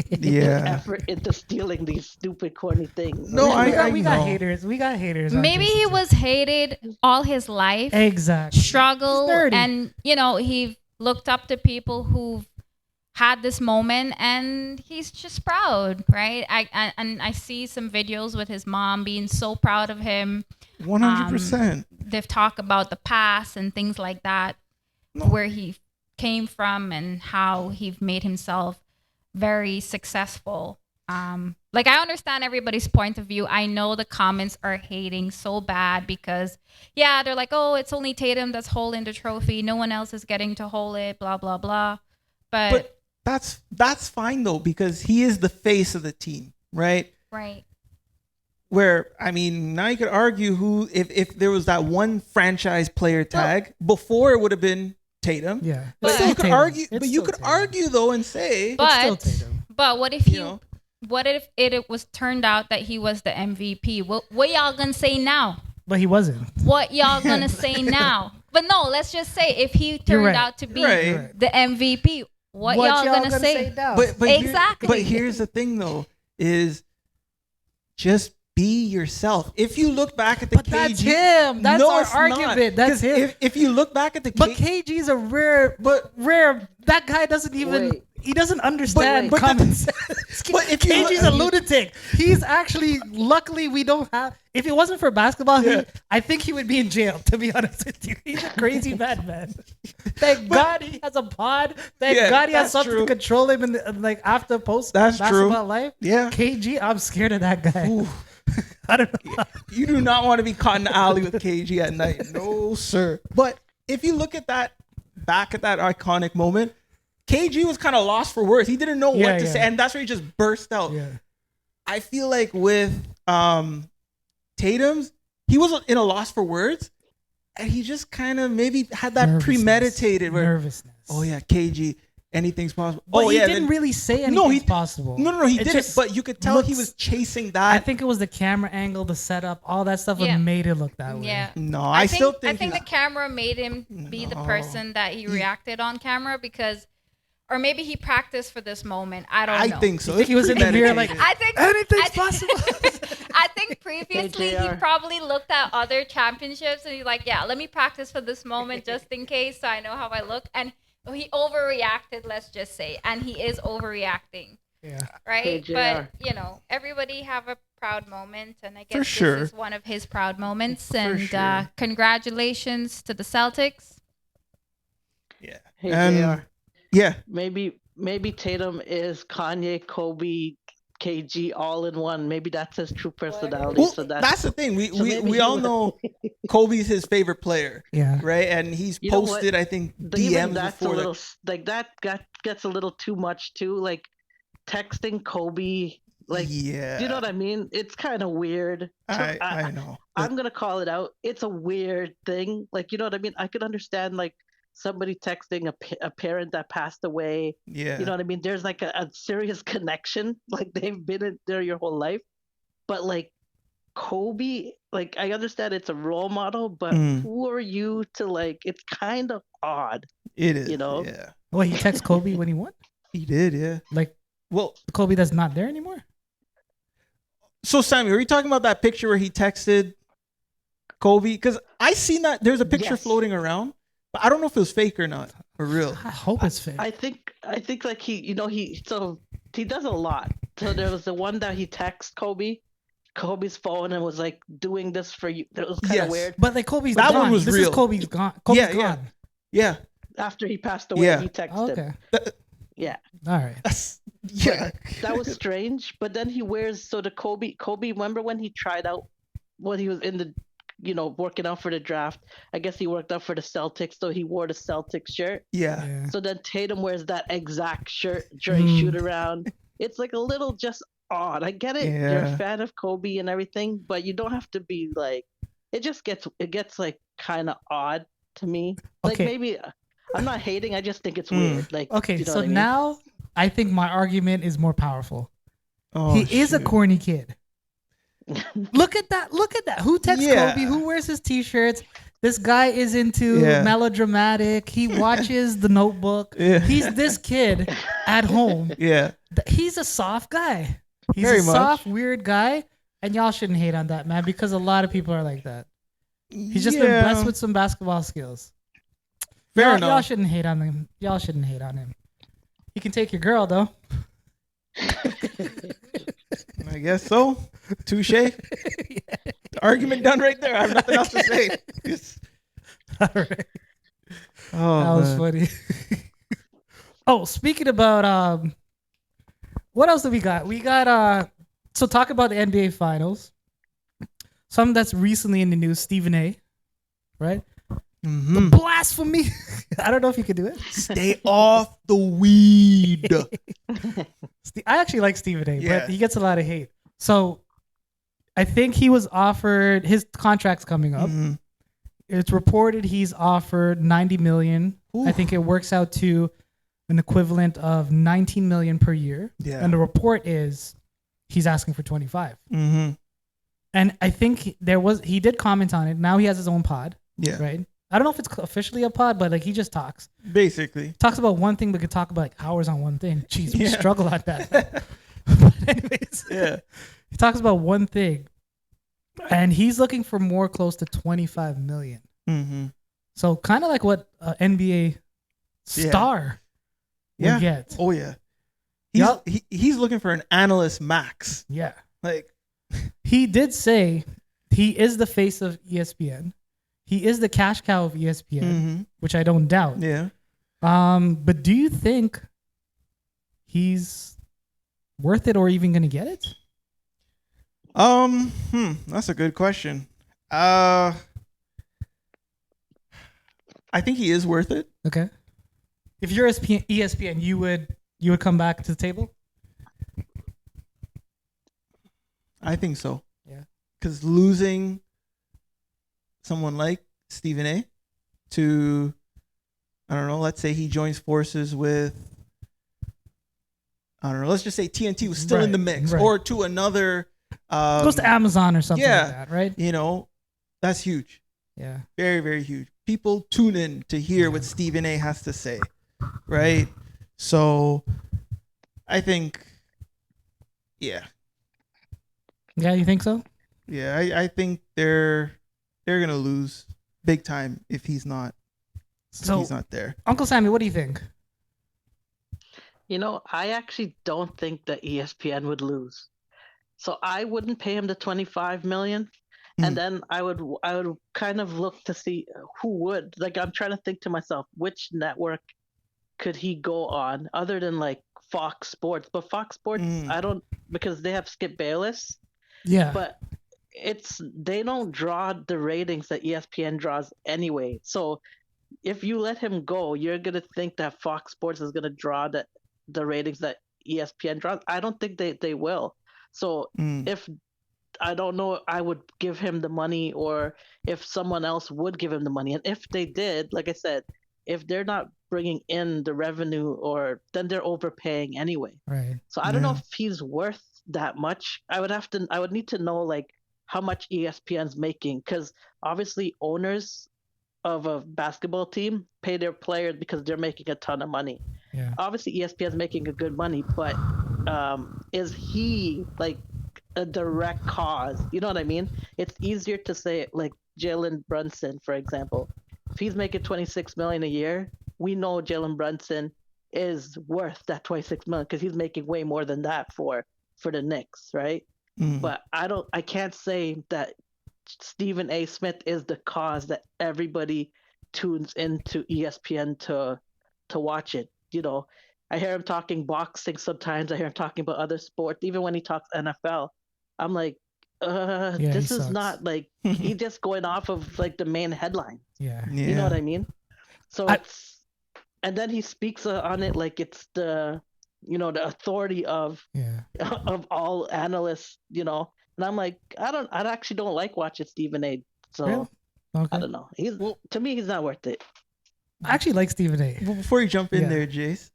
Speaker 4: effort into stealing these stupid, corny things.
Speaker 2: No, we got haters. We got haters.
Speaker 3: Maybe he was hated all his life.
Speaker 2: Exactly.
Speaker 3: Struggled. And, he looked up to people who had this moment and he's just proud, right? I see some videos with his mom being so proud of him.
Speaker 1: 100%.
Speaker 3: They've talked about the past and things like that, where he came from and how he made himself very successful. Like, I understand everybody's point of view. I know the comments are hating so bad because, yeah, they're like, oh, it's only Tatum that's holding the trophy. No one else is getting to hold it, blah, blah, blah. But
Speaker 1: that's fine, though, because he is the face of the team, right?
Speaker 3: Right.
Speaker 1: Where, I mean, now you could argue if there was that one franchise player tag, before it would have been Tatum.
Speaker 2: Yeah.
Speaker 1: But you could argue, argue though and say,
Speaker 3: but what if what if it was turned out that he was the MVP? What y'all gonna say now?
Speaker 2: But he wasn't.
Speaker 3: What y'all gonna say now? But no, let's just say if he turned out to be the MVP, what y'all gonna say now?
Speaker 1: But
Speaker 3: exactly.
Speaker 1: But here's the thing, though, is just be yourself. If you look back at the KG,
Speaker 2: that's him. That's our argument. That's him.
Speaker 1: If you look back at the
Speaker 2: but KG's a rare. That guy doesn't even. He doesn't understand common sense. But if KG's a lunatic. He's actually. Luckily, we don't have. If it wasn't for basketball, I think he would be in jail. To be honest with you, he's a crazy madman. Thank God he has a pod. Thank God he has something to control him in the, after post basketball life.
Speaker 1: Yeah,
Speaker 2: KG, I'm scared of that guy. Ooh. I don't know.
Speaker 1: You do not want to be caught in the alley with KG at night. No, sir. But if you look at that, back at that iconic moment, KG was kind of lost for words. He didn't know what to say. And that's where he just burst out. Yeah. I feel like with Tatum's, he was in a loss for words. And he just kind of maybe had that premeditated.
Speaker 2: Nervousness.
Speaker 1: Oh, yeah, KG. Anything's possible.
Speaker 2: But he didn't really say anything's possible.
Speaker 1: No, he didn't. But you could tell he was chasing that.
Speaker 2: I think it was the camera angle, the setup, all that stuff made it look that way.
Speaker 3: Yeah.
Speaker 1: No, I think
Speaker 3: the camera made him be the person that he reacted on camera because, or maybe he practiced for this moment. I don't know.
Speaker 1: I think so.
Speaker 2: He was in the mirror like,
Speaker 3: anything's possible. I think previously he probably looked at other championships and he's like, yeah, let me practice for this moment just in case so I know how I look. And he overreacted, let's just say, and he is overreacting. Yeah. Right? But, everybody have a proud moment, and I guess this is one of his proud moments. And congratulations to the Celtics.
Speaker 1: Yeah.
Speaker 4: Hey, JR.
Speaker 1: Yeah.
Speaker 4: Maybe Tatum is Kanye, Kobe, KG all in one. Maybe that's his true personality.
Speaker 1: Well, so that's the thing. We all know Kobe's his favorite player. Yeah. Right? And he's posted, I think, DMs before.
Speaker 4: That gets a little too much too. Like texting Kobe. Like, you know what I mean? It's kind of weird.
Speaker 1: I know.
Speaker 4: I'm gonna call it out. It's a weird thing. Like, you know what I mean? I could understand like somebody texting a parent that passed away. Yeah. You know what I mean? There's like a serious connection. Like they've been there your whole life. But like Kobe, like I understand it's a role model, but who are you to like, it's kind of odd.
Speaker 1: It is.
Speaker 2: Yeah. Well, he texted Kobe when he won?
Speaker 1: He did, yeah.
Speaker 2: Like, well, Kobe that's not there anymore?
Speaker 1: So Sammy, are you talking about that picture where he texted Kobe? Because I seen that there's a picture floating around. I don't know if it was fake or not, or real.
Speaker 2: I hope it's fake.
Speaker 4: I think like he does a lot. So there was the one that he texted Kobe's phone and was like doing this for you. That was kind of weird.
Speaker 2: But like Kobe's that gone. One was this real. Is Kobe's gone. Kobe's gone.
Speaker 1: Yeah.
Speaker 4: After he passed away, he texted him. Yeah.
Speaker 2: All right.
Speaker 4: That was strange. But then he wears the Kobe. Remember when he tried out when he was in the working out for the draft? I guess he worked out for the Celtics, so he wore the Celtics shirt.
Speaker 1: Yeah.
Speaker 4: So then Tatum wears that exact shirt during shoot around. It's like a little just odd. I get it. Yeah. You're a fan of Kobe and everything, but you don't have to be like. It gets like kind of odd to me. Like maybe I'm not hating. I just think it's weird. Like
Speaker 2: so now I think my argument is more powerful. He is a corny kid. Look at that. Who texts Kobe? Who wears his t-shirts? This guy is into melodramatic. He watches The Notebook. Yeah. He's this kid at home.
Speaker 1: Yeah.
Speaker 2: He's a soft guy. He's soft, weird guy. And y'all shouldn't hate on that, man, because a lot of people are like that. He's just been blessed with some basketball skills. Fair enough. Y'all shouldn't hate on him. He can take your girl though.
Speaker 1: I guess so. Touche. The argument done right there. I have nothing else to say.
Speaker 2: All right.
Speaker 1: Oh,
Speaker 2: That was funny. Oh, speaking about what else do we got? We got so talk about the NBA Finals. Something that's recently in the news, Stephen A. Right?
Speaker 1: Mm-hmm.
Speaker 2: The blasphemy. I don't know if you could do it.
Speaker 1: Stay off the weed.
Speaker 2: I actually like Stephen A,
Speaker 1: Yeah.
Speaker 2: but he gets a lot of hate. So I think he was offered, his contract's coming up.
Speaker 1: Mm-hmm.
Speaker 2: It's reported he's offered $90 million.
Speaker 1: Ooh.
Speaker 2: I think it works out to an equivalent of $19 million per year.
Speaker 1: Yeah.
Speaker 2: And the report is he's asking for 25.
Speaker 1: Mm-hmm.
Speaker 2: And I think he did comment on it. Now he has his own pod.
Speaker 1: Yeah.
Speaker 2: Right. I don't know if it's officially a pod, but like he just talks.
Speaker 1: Basically.
Speaker 2: Talks about one thing, but could talk about like hours on one thing. Jeez, we
Speaker 1: Yeah.
Speaker 2: struggle at that. But anyways,
Speaker 1: Yeah.
Speaker 2: he talks about one thing, and he's looking for more close to 25 million.
Speaker 1: Mm-hmm.
Speaker 2: So kind of like what NBA star would get.
Speaker 1: Oh yeah.
Speaker 2: Yup.
Speaker 1: He's looking for an analyst max.
Speaker 2: Yeah.
Speaker 1: Like
Speaker 2: He did say he is the face of ESPN. He is the cash cow of ESPN,
Speaker 1: mm-hmm.
Speaker 2: which I don't doubt.
Speaker 1: Yeah.
Speaker 2: But do you think he's worth it or even going to get it?
Speaker 1: That's a good question. I think he is worth it.
Speaker 2: Okay. If you're ESPN, you would come back to the table?
Speaker 1: I think so.
Speaker 2: Yeah.
Speaker 1: Because losing someone like Stephen A. to, I don't know, let's say he joins forces with, I don't know, let's just say TNT was still in the mix,
Speaker 2: right.
Speaker 1: or to another.
Speaker 2: Goes to Amazon or something
Speaker 1: yeah,
Speaker 2: like that, right?
Speaker 1: You know, that's huge.
Speaker 2: Yeah.
Speaker 1: Very, very huge. People tune in to hear what Stephen A. has to say, right? So I think, yeah.
Speaker 2: Yeah, you think so?
Speaker 1: Yeah, I think they're gonna lose big time if he's not there.
Speaker 2: Uncle Sammy, what do you think?
Speaker 4: You know, I actually don't think that ESPN would lose. So I wouldn't pay him the 25 million. And then I would kind of look to see who would. Like, I'm trying to think to myself, which network could he go on other than like Fox Sports? But Fox Sports, I don't, because they have Skip Bayless.
Speaker 2: Yeah.
Speaker 4: But they don't draw the ratings that ESPN draws anyway. So if you let him go, you're gonna think that Fox Sports is gonna draw the ratings that ESPN draws. I don't think they will. So if I don't know, I would give him the money, or if someone else would give him the money. And if they did, like I said, if they're not bringing in the revenue, then they're overpaying anyway.
Speaker 2: Right.
Speaker 4: So I don't know if he's worth that much. I would need to know like how much ESPN's making, because obviously owners of a basketball team pay their players because they're making a ton of money.
Speaker 2: Yeah.
Speaker 4: Obviously ESPN's making a good money, but is he like a direct cause? You know what I mean? It's easier to say like Jalen Brunson, for example. If he's making 26 million a year, we know Jalen Brunson is worth that 26 million because he's making way more than that for the Knicks, right? But I can't say that Stephen A. Smith is the cause that everybody tunes into ESPN to watch it. You know, I hear him talking boxing sometimes. I hear him talking about other sports. Even when he talks NFL, I'm like, this is not like, he's just going off of like the main headline.
Speaker 2: Yeah.
Speaker 4: You know what I mean? So and then he speaks on it like it's the authority of all analysts, and I'm like, I actually don't like watching Stephen A. So
Speaker 2: Really? Okay.
Speaker 4: I don't know. To me, he's not worth it.
Speaker 2: I actually like Stephen A.
Speaker 1: Well, before you jump in there, Jace,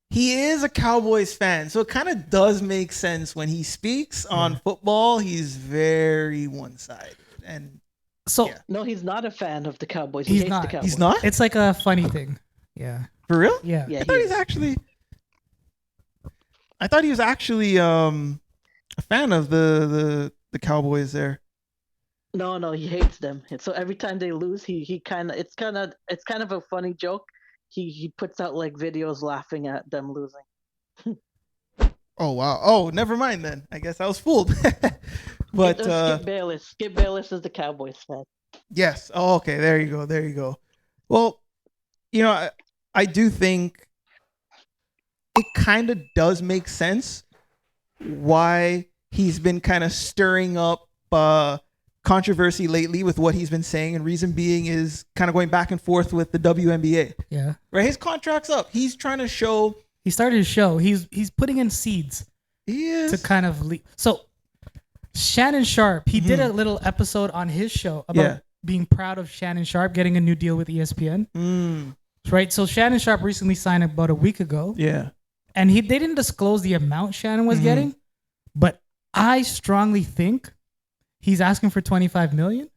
Speaker 1: he is a Cowboys fan, so it kind of does make sense when he speaks on football. He's very one-sided, and
Speaker 4: no, he's not a fan of the Cowboys.
Speaker 2: He's
Speaker 4: He hates
Speaker 2: not.
Speaker 4: the Cowboys.
Speaker 1: He's not
Speaker 2: It's like a funny thing. Yeah.
Speaker 1: for real.
Speaker 2: Yeah.
Speaker 4: Yeah,
Speaker 1: I thought he was actually a fan of the Cowboys there.
Speaker 4: No, he hates them. And so every time they lose, he kind of it's kind of a funny joke. he puts out like videos laughing at them losing.
Speaker 1: Oh wow. Oh, never mind then. I guess I was fooled. But
Speaker 4: Skip Bayless. Skip Bayless is the Cowboys fan.
Speaker 1: Yes. Oh, okay. There you go. There you go. Well, I do think it kind of does make sense why he's been kind of stirring up controversy lately with what he's been saying, and reason being is kind of going back and forth with the WNBA.
Speaker 2: Yeah.
Speaker 1: Right. His contract's up. He's trying to show.
Speaker 2: He started his show. He's putting in seeds.
Speaker 1: He is
Speaker 2: to kind of so. Shannon Sharpe, he did a little episode on his show about being proud of Shannon Sharpe getting a new deal with ESPN. Right. So Shannon Sharpe recently signed about a week ago.
Speaker 1: Yeah.
Speaker 2: And they didn't disclose the amount Shannon was getting, but I strongly think he's asking for $25 million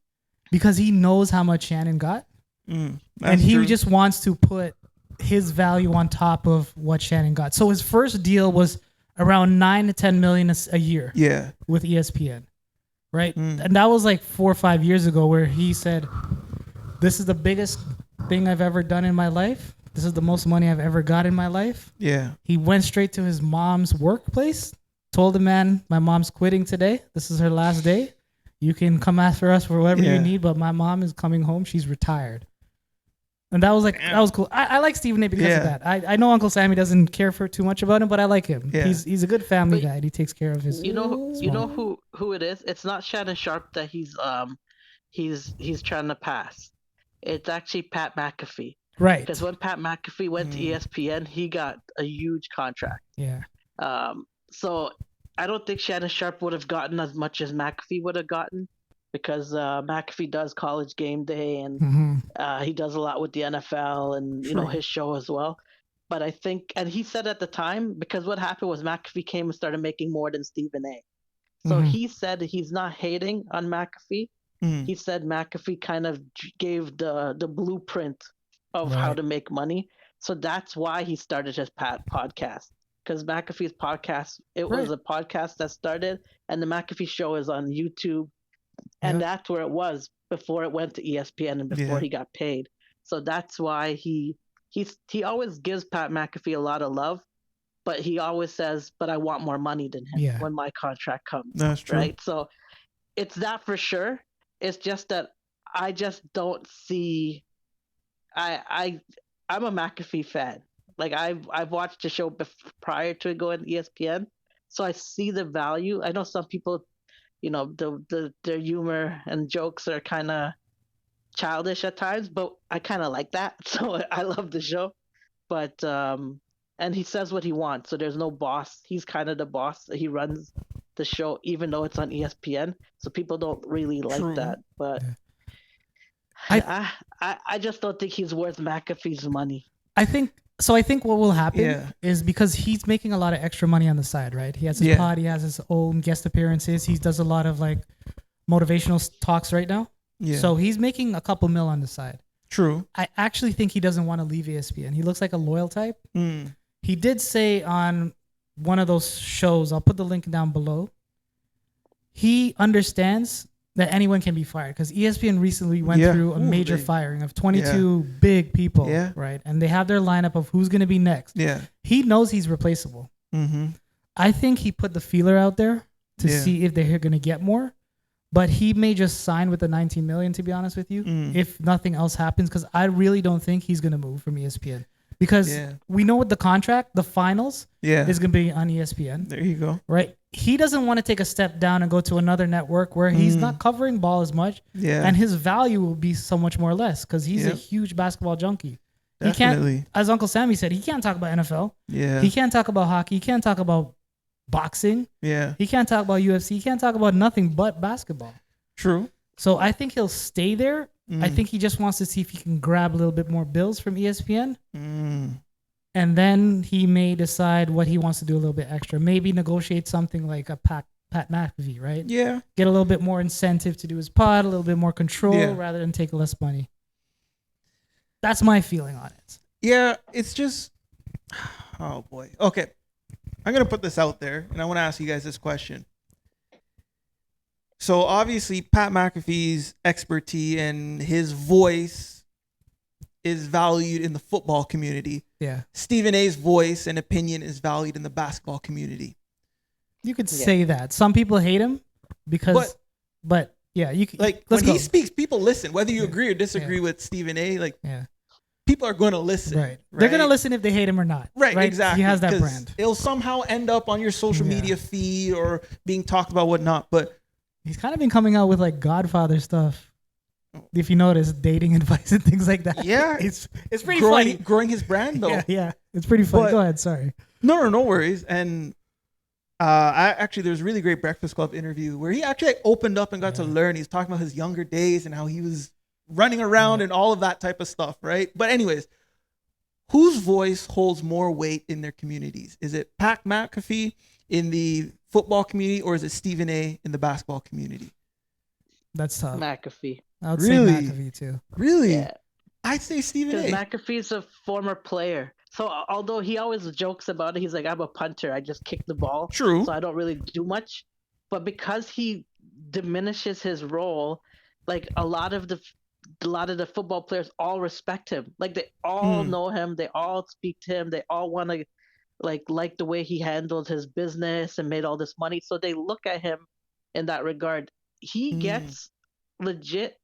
Speaker 2: because he knows how much Shannon got. And he just wants to put his value on top of what Shannon got. So his first deal was around $9 to $10 million a year. Yeah. With ESPN. Right. And that was like 4 or 5 years ago where he said, this is the biggest thing I've ever done in my life. This is the most money I've ever got in my life. Yeah. He went straight to his mom's workplace, told the man, my mom's quitting today. This is her last day. You can come after us for whatever you need, but my mom is coming home. She's retired. And that was that was cool. I like Stephen A because of that. I know Uncle Sammy doesn't care for too much about him, but I like him. Yeah. He's a good family guy. And he takes care of his.
Speaker 4: You know who it is? It's not Shannon Sharpe that he's trying to pass. It's actually Pat McAfee. Right. Because when Pat McAfee went to ESPN, he got a huge contract. Yeah. So I don't think Shannon Sharpe would have gotten as much as McAfee would have gotten, because McAfee does College Game Day and he does a lot with the NFL and you know his show as well. But I think, and he said at the time, because what happened was McAfee came and started making more than Stephen A. So he said he's not hating on McAfee. He said McAfee kind of gave the blueprint of how to make money. So that's why he started his podcast. Because McAfee's podcast, it was a podcast that started, and the McAfee show is on YouTube. And that's where it was before it went to ESPN and before he got paid. So that's why he always gives Pat McAfee a lot of love, but he always says, but I want more money than him when my contract comes. That's true. Right? So it's that for sure. It's just that I just don't see. I'm a McAfee fan. Like I've watched the show prior to it going to ESPN, so I see the value. I know some people, you know, their humor and jokes are kind of childish at times, but I kind of like that. So I love the show. But and he says what he wants, so there's no boss. He's kind of the boss. He runs the show, even though it's on ESPN. So people don't really like that. But I just don't think he's worth McAfee's money.
Speaker 2: I think what will happen is, because he's making a lot of extra money on the side, right? He has his pod, he has his own guest appearances. He does a lot of like motivational talks right now. Yeah. So he's making a couple mil on the side. True. I actually think he doesn't want to leave ESPN. He looks like a loyal type. He did say on one of those shows, I'll put the link down below, he understands that anyone can be fired, because ESPN recently went through a major firing of 22 big people, right? And they have their lineup of who's going to be next. Yeah. He knows he's replaceable. I think he put the feeler out there to see if they're going to get more, but he may just sign with the $19 million, to be honest with you, if nothing else happens, because I really don't think he's going to move from ESPN. Because we know with the contract, the finals is going to be on ESPN.
Speaker 1: There you go.
Speaker 2: Right? He doesn't want to take a step down and go to another network where he's not covering ball as much. Yeah. And his value will be so much more less, because he's a huge basketball junkie. Definitely. He can't, as Uncle Sammy said, he can't talk about NFL. Yeah. He can't talk about hockey. He can't talk about boxing. Yeah. He can't talk about UFC. He can't talk about nothing but basketball. True. So I think he'll stay there. I think he just wants to see if he can grab a little bit more bills from ESPN. And then he may decide what he wants to do a little bit extra. Maybe negotiate something like a Pat McAfee, right? Yeah. Get a little bit more incentive to do his pod, a little bit more control rather than take less money. That's my feeling on it.
Speaker 1: Yeah, it's just, oh boy. Okay. I'm going to put this out there, and I want to ask you guys this question. So obviously Pat McAfee's expertise and his voice is valued in the football community.
Speaker 2: Yeah.
Speaker 1: Stephen A's voice and opinion is valued in the basketball community.
Speaker 2: You could say that. Some people hate him because, but yeah, you could,
Speaker 1: like when he speaks, people listen. Whether you agree or disagree with Stephen A, like people are going to listen.
Speaker 2: Right. They're going to listen if they hate him or not.
Speaker 1: Right. Exactly.
Speaker 2: He has that brand.
Speaker 1: It'll somehow end up on your social media feed or being talked about, whatnot. But
Speaker 2: he's kind of been coming out with like Godfather stuff. If you notice, dating advice and things like that.
Speaker 1: Yeah,
Speaker 2: it's pretty funny.
Speaker 1: Growing his brand though.
Speaker 2: Yeah, it's pretty funny. Go ahead, sorry.
Speaker 1: No worries. And there's a really great Breakfast Club interview where he actually opened up and got to learn. He's talking about his younger days and how he was running around and all of that type of stuff, right? But anyways, whose voice holds more weight in their communities? Is it Pat McAfee in the football community, or is it Stephen A in the basketball community?
Speaker 2: That's tough.
Speaker 4: McAfee.
Speaker 2: I would say McAfee too.
Speaker 1: Really?
Speaker 4: Yeah.
Speaker 1: I'd say Stephen A.
Speaker 4: McAfee's a former player. So although he always jokes about it, he's like, I'm a punter. I just kick the ball.
Speaker 1: True.
Speaker 4: So I don't really do much. But because he diminishes his role, like a lot of the football players all respect him. Like they all know him. They all speak to him. They all want to like the way he handled his business and made all this money. So they look at him in that regard. He gets legit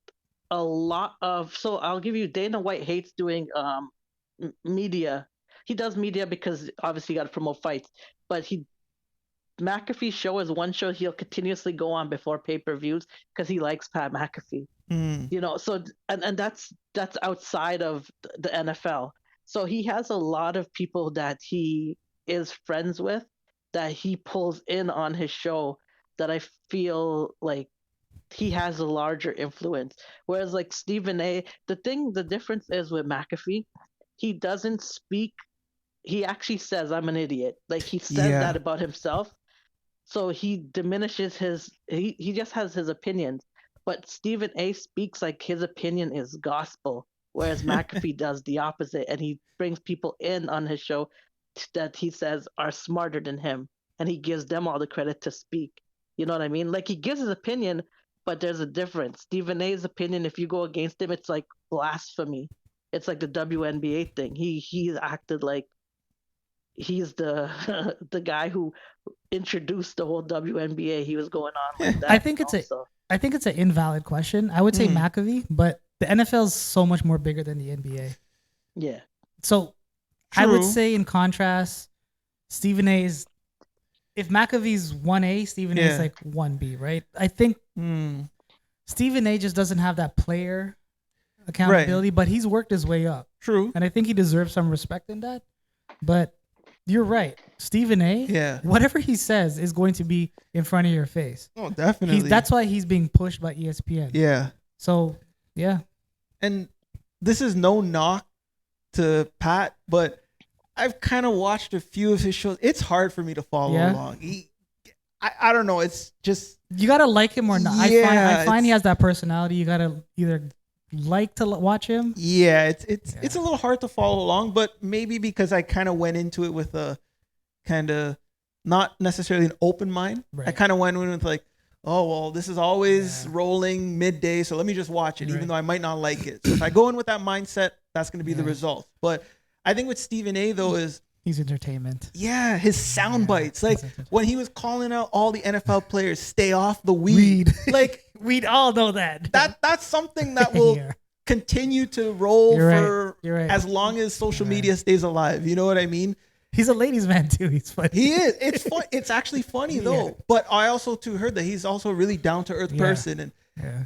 Speaker 4: a lot of, so I'll give you, Dana White hates doing media. He does media because obviously you got to promote fights, but McAfee's show is one show he'll continuously go on before pay-per-views because he likes Pat McAfee. You know, so and that's outside of the NFL. So he has a lot of people that he is friends with that he pulls in on his show that I feel like he has a larger influence. Whereas like Stephen A, the difference is with McAfee, he doesn't speak. He actually says, I'm an idiot. Like he says that about himself. So he diminishes he just has his opinions. But Stephen A speaks like his opinion is gospel. Whereas McAfee does the opposite. And he brings people in on his show that he says are smarter than him. And he gives them all the credit to speak. You know what I mean? Like he gives his opinion, but there's a difference. Stephen A's opinion, if you go against him, it's like blasphemy. It's like the WNBA thing. He's acted like he's the the guy who introduced the whole WNBA. He was going on like that.
Speaker 2: I think it's an invalid question. I would say McAfee, but the NFL is so much more bigger than the NBA.
Speaker 4: Yeah.
Speaker 2: So I would say in contrast, Stephen A is, if McAfee's 1A, Stephen A is like 1B, right? I think Stephen A just doesn't have that player accountability, but he's worked his way up.
Speaker 1: True.
Speaker 2: And I think he deserves some respect in that. But you're right. Stephen A, whatever he says is going to be in front of your face.
Speaker 1: Oh, definitely.
Speaker 2: That's why he's being pushed by ESPN.
Speaker 1: Yeah.
Speaker 2: So, yeah. And
Speaker 1: this is no knock to Pat, but I've kind of watched a few of his shows. It's hard for me to follow along. I don't know. It's just,
Speaker 2: you gotta like him or not. I find he has that personality. You gotta either like to watch him.
Speaker 1: Yeah, it's a little hard to follow along, but maybe because I kind of went into it with a kind of not necessarily an open mind. Right. I kind of went in with like, oh well, this is always rolling midday, so let me just watch it, even though I might not like it. So if I go in with that mindset, that's going to be the result. But I think with Stephen A though is
Speaker 2: he's entertainment.
Speaker 1: Yeah, his sound bites. Like when he was calling out all the NFL players, stay off the weed. Like
Speaker 2: we'd all know that.
Speaker 1: That's something that will continue to roll for as long as social media stays alive. You know what I mean?
Speaker 2: He's a ladies' man too. He's funny.
Speaker 1: He is. It's fun. It's actually funny though. But I also too heard that he's also a really down to earth person. And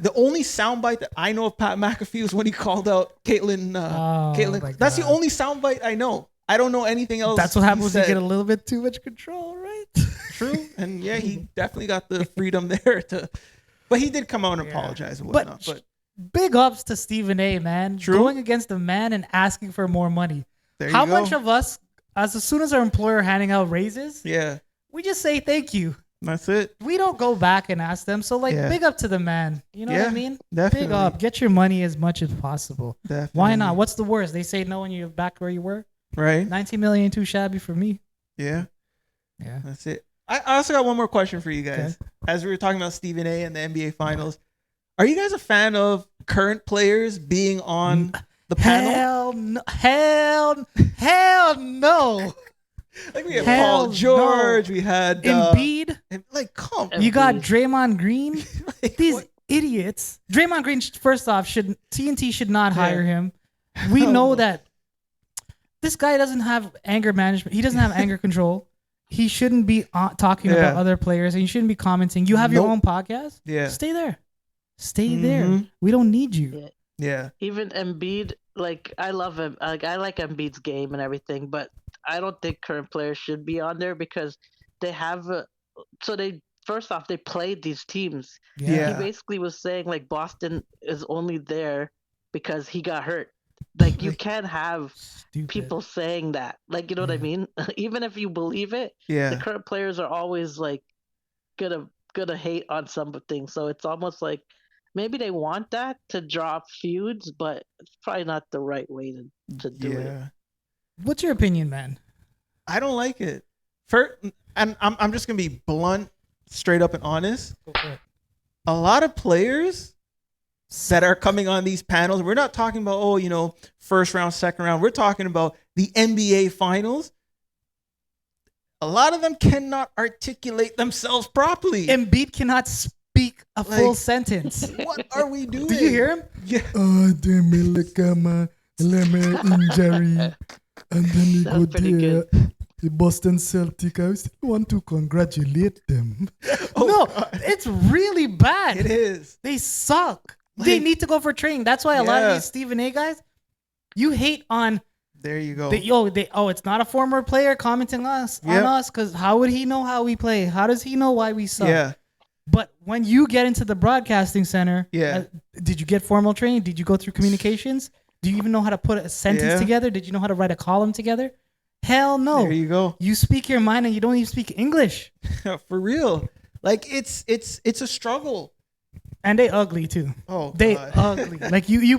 Speaker 1: the only soundbite that I know of Pat McAfee was when he called out Caitlin. Caitlin. That's the only soundbite I know. I don't know anything else.
Speaker 2: That's what happens when you get a little bit too much control, right?
Speaker 1: True. And yeah, he definitely got the freedom there to. But he did come out and apologize and whatnot. But
Speaker 2: big ups to Stephen A, man.
Speaker 1: True.
Speaker 2: Going against a man and asking for more money. How much of us, as soon as our employer handing out raises, we just say thank you.
Speaker 1: That's it.
Speaker 2: We don't go back and ask them. So big up to the man. You know what I mean?
Speaker 1: Definitely.
Speaker 2: Big up. Get your money as much as possible.
Speaker 1: Definitely.
Speaker 2: Why not? What's the worst? They say no when you're back where you were.
Speaker 1: Right.
Speaker 2: 19 million too shabby for me.
Speaker 1: Yeah. That's it. I also got one more question for you guys. Okay. As we were talking about Stephen A and the NBA Finals, are you guys a fan of current players being on the panel.
Speaker 2: Hell no.
Speaker 1: Like we had Paul George, we had
Speaker 2: Embiid.
Speaker 1: Like, come,
Speaker 2: you got Draymond Green.
Speaker 1: like,
Speaker 2: These
Speaker 1: what?
Speaker 2: idiots. Draymond Green, first off, TNT should not hire him. We know that this guy doesn't have anger management. He doesn't have anger control. He shouldn't be talking about other players, and you shouldn't be commenting. You have your own podcast.
Speaker 1: Yeah,
Speaker 2: stay there. Stay there. We don't need you.
Speaker 1: Yeah.
Speaker 4: Even Embiid, like I love him. Like I like Embiid's game and everything, but I don't think current players should be on there because they have. First off, they played these teams.
Speaker 1: Yeah.
Speaker 4: He basically was saying like Boston is only there because he got hurt. Like you can't have people saying that. Like you know what I mean? Even if you believe it, the current players are always like gonna hate on something. So it's almost like maybe they want that to draw feuds, but it's probably not the right way to do it.
Speaker 2: What's your opinion, man?
Speaker 1: I don't like it. And I'm just gonna be blunt, straight up and honest. A lot of players that are coming on these panels, we're not talking about first round, second round. We're talking about the NBA Finals. A lot of them cannot articulate themselves properly.
Speaker 2: Embiid cannot speak a full sentence.
Speaker 1: What are we doing?
Speaker 2: Did you hear him?
Speaker 1: Yeah.
Speaker 5: Oh, damn me, look at my injury. And then he go there. The Boston Celtics, I still want to congratulate them.
Speaker 2: It's really bad.
Speaker 1: It is.
Speaker 2: They suck. They need to go for training. That's why a lot of these Stephen A guys, you hate on.
Speaker 1: There you go.
Speaker 2: It's not a former player commenting on us because how would he know how we play? How does he know why we suck?
Speaker 1: Yeah.
Speaker 2: But when you get into the broadcasting center, did you get formal training? Did you go through communications? Do you even know how to put a sentence together? Did you know how to write a column together? Hell no.
Speaker 1: There you go.
Speaker 2: You speak your mind and you don't even speak English.
Speaker 1: For real. Like it's a struggle.
Speaker 2: And they ugly too.
Speaker 1: Oh,
Speaker 2: they
Speaker 1: God.
Speaker 2: ugly. Like you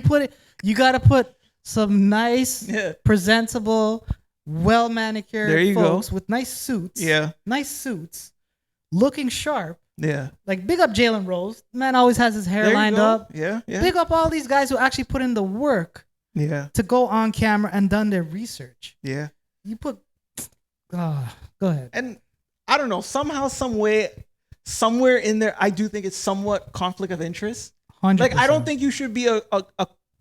Speaker 2: gotta put some nice, presentable, well manicured folks with nice suits.
Speaker 1: Yeah.
Speaker 2: Nice suits. Looking sharp.
Speaker 1: Yeah.
Speaker 2: Like big up Jalen Rose. Man always has his hair lined up.
Speaker 1: Yeah. Yeah.
Speaker 2: Big up all these guys who actually put in the work.
Speaker 1: Yeah.
Speaker 2: To go on camera and done their research.
Speaker 1: Yeah.
Speaker 2: You put go ahead.
Speaker 1: And I don't know, somehow, some way, somewhere in there, I do think it's somewhat conflict of interest.
Speaker 2: 100%.
Speaker 1: Like, I don't think you should be a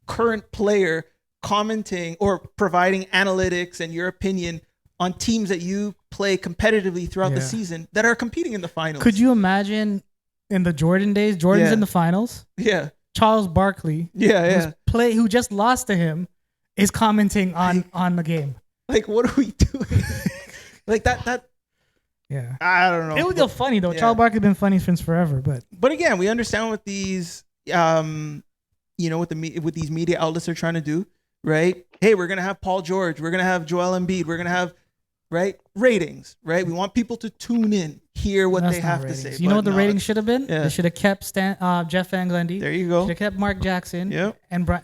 Speaker 1: current player commenting or providing analytics and your opinion on teams that you play competitively throughout the season that are competing in the finals.
Speaker 2: Could you imagine in the Jordan days, Jordan's in the finals?
Speaker 1: Yeah.
Speaker 2: Charles Barkley, who just lost to him, is commenting on the game.
Speaker 1: Like, what are we doing? Like that.
Speaker 2: Yeah.
Speaker 1: I don't know.
Speaker 2: It was still funny though. Charles Barkley been funny since forever, but
Speaker 1: again, we understand what these what these media outlets are trying to do, right? Hey, we're gonna have Paul George, we're gonna have Joel Embiid, we're gonna have ratings, right? We want people to tune in, hear what they have to say.
Speaker 2: You know what the ratings should have been? They should have kept Jeff Van Gundy.
Speaker 1: There you go.
Speaker 2: Should have kept Mark Jackson.
Speaker 1: Yep.
Speaker 2: And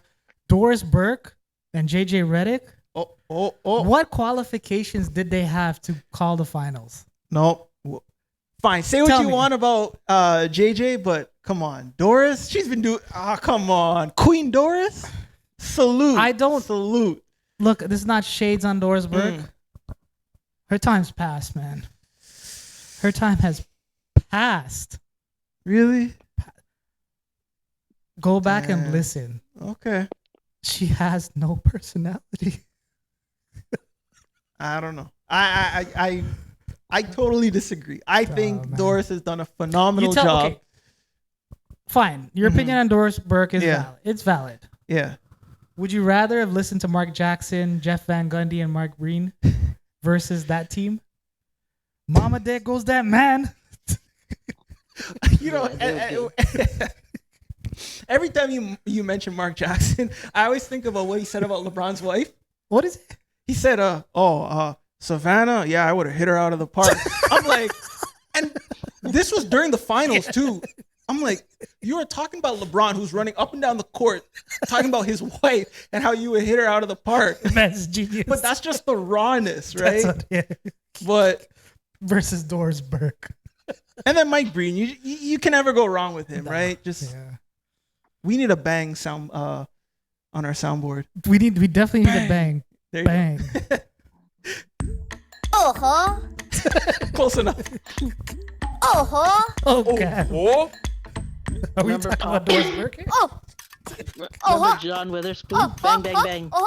Speaker 2: Doris Burke and JJ Redick.
Speaker 1: Oh.
Speaker 2: What qualifications did they have to call the finals?
Speaker 1: No. Fine. Say what you want about JJ, but come on. Doris, she's been doing... come on. Queen Doris? Salute. Salute.
Speaker 2: Look, this is not shades on Doris Burke. Her time's passed, man. Her time has passed.
Speaker 1: Really?
Speaker 2: Go back and listen.
Speaker 1: Okay.
Speaker 2: She has no personality.
Speaker 1: I don't know. I totally disagree. I think Doris has done a phenomenal job. Okay.
Speaker 2: Fine. Your opinion on Doris Burke is valid. It's valid.
Speaker 1: Yeah.
Speaker 2: Would you rather have listened to Mark Jackson, Jeff Van Gundy, and Mark Green versus that team? Mama, there goes that man.
Speaker 1: Every time you mention Mark Jackson, I always think about what he said about LeBron's wife.
Speaker 2: What is it?
Speaker 1: He said, Savannah, yeah, I would have hit her out of the park. I'm like, and this was during the finals too. I'm like, you were talking about LeBron, who's running up and down the court, talking about his wife and how you would hit her out of the park.
Speaker 2: That's genius.
Speaker 1: But that's just the rawness, right? But
Speaker 2: versus Doris Burke.
Speaker 1: And then Mike Breen, you can never go wrong with him, right? Just we need a bang sound on our soundboard.
Speaker 2: We definitely need a bang.
Speaker 1: There
Speaker 2: Bang.
Speaker 1: Close enough.
Speaker 2: Oh, God.
Speaker 1: Oh.
Speaker 2: Are we
Speaker 4: Remember
Speaker 2: talking about Doris Burke?
Speaker 4: Remember John Witherspoon? Bang, bang, bang.
Speaker 1: All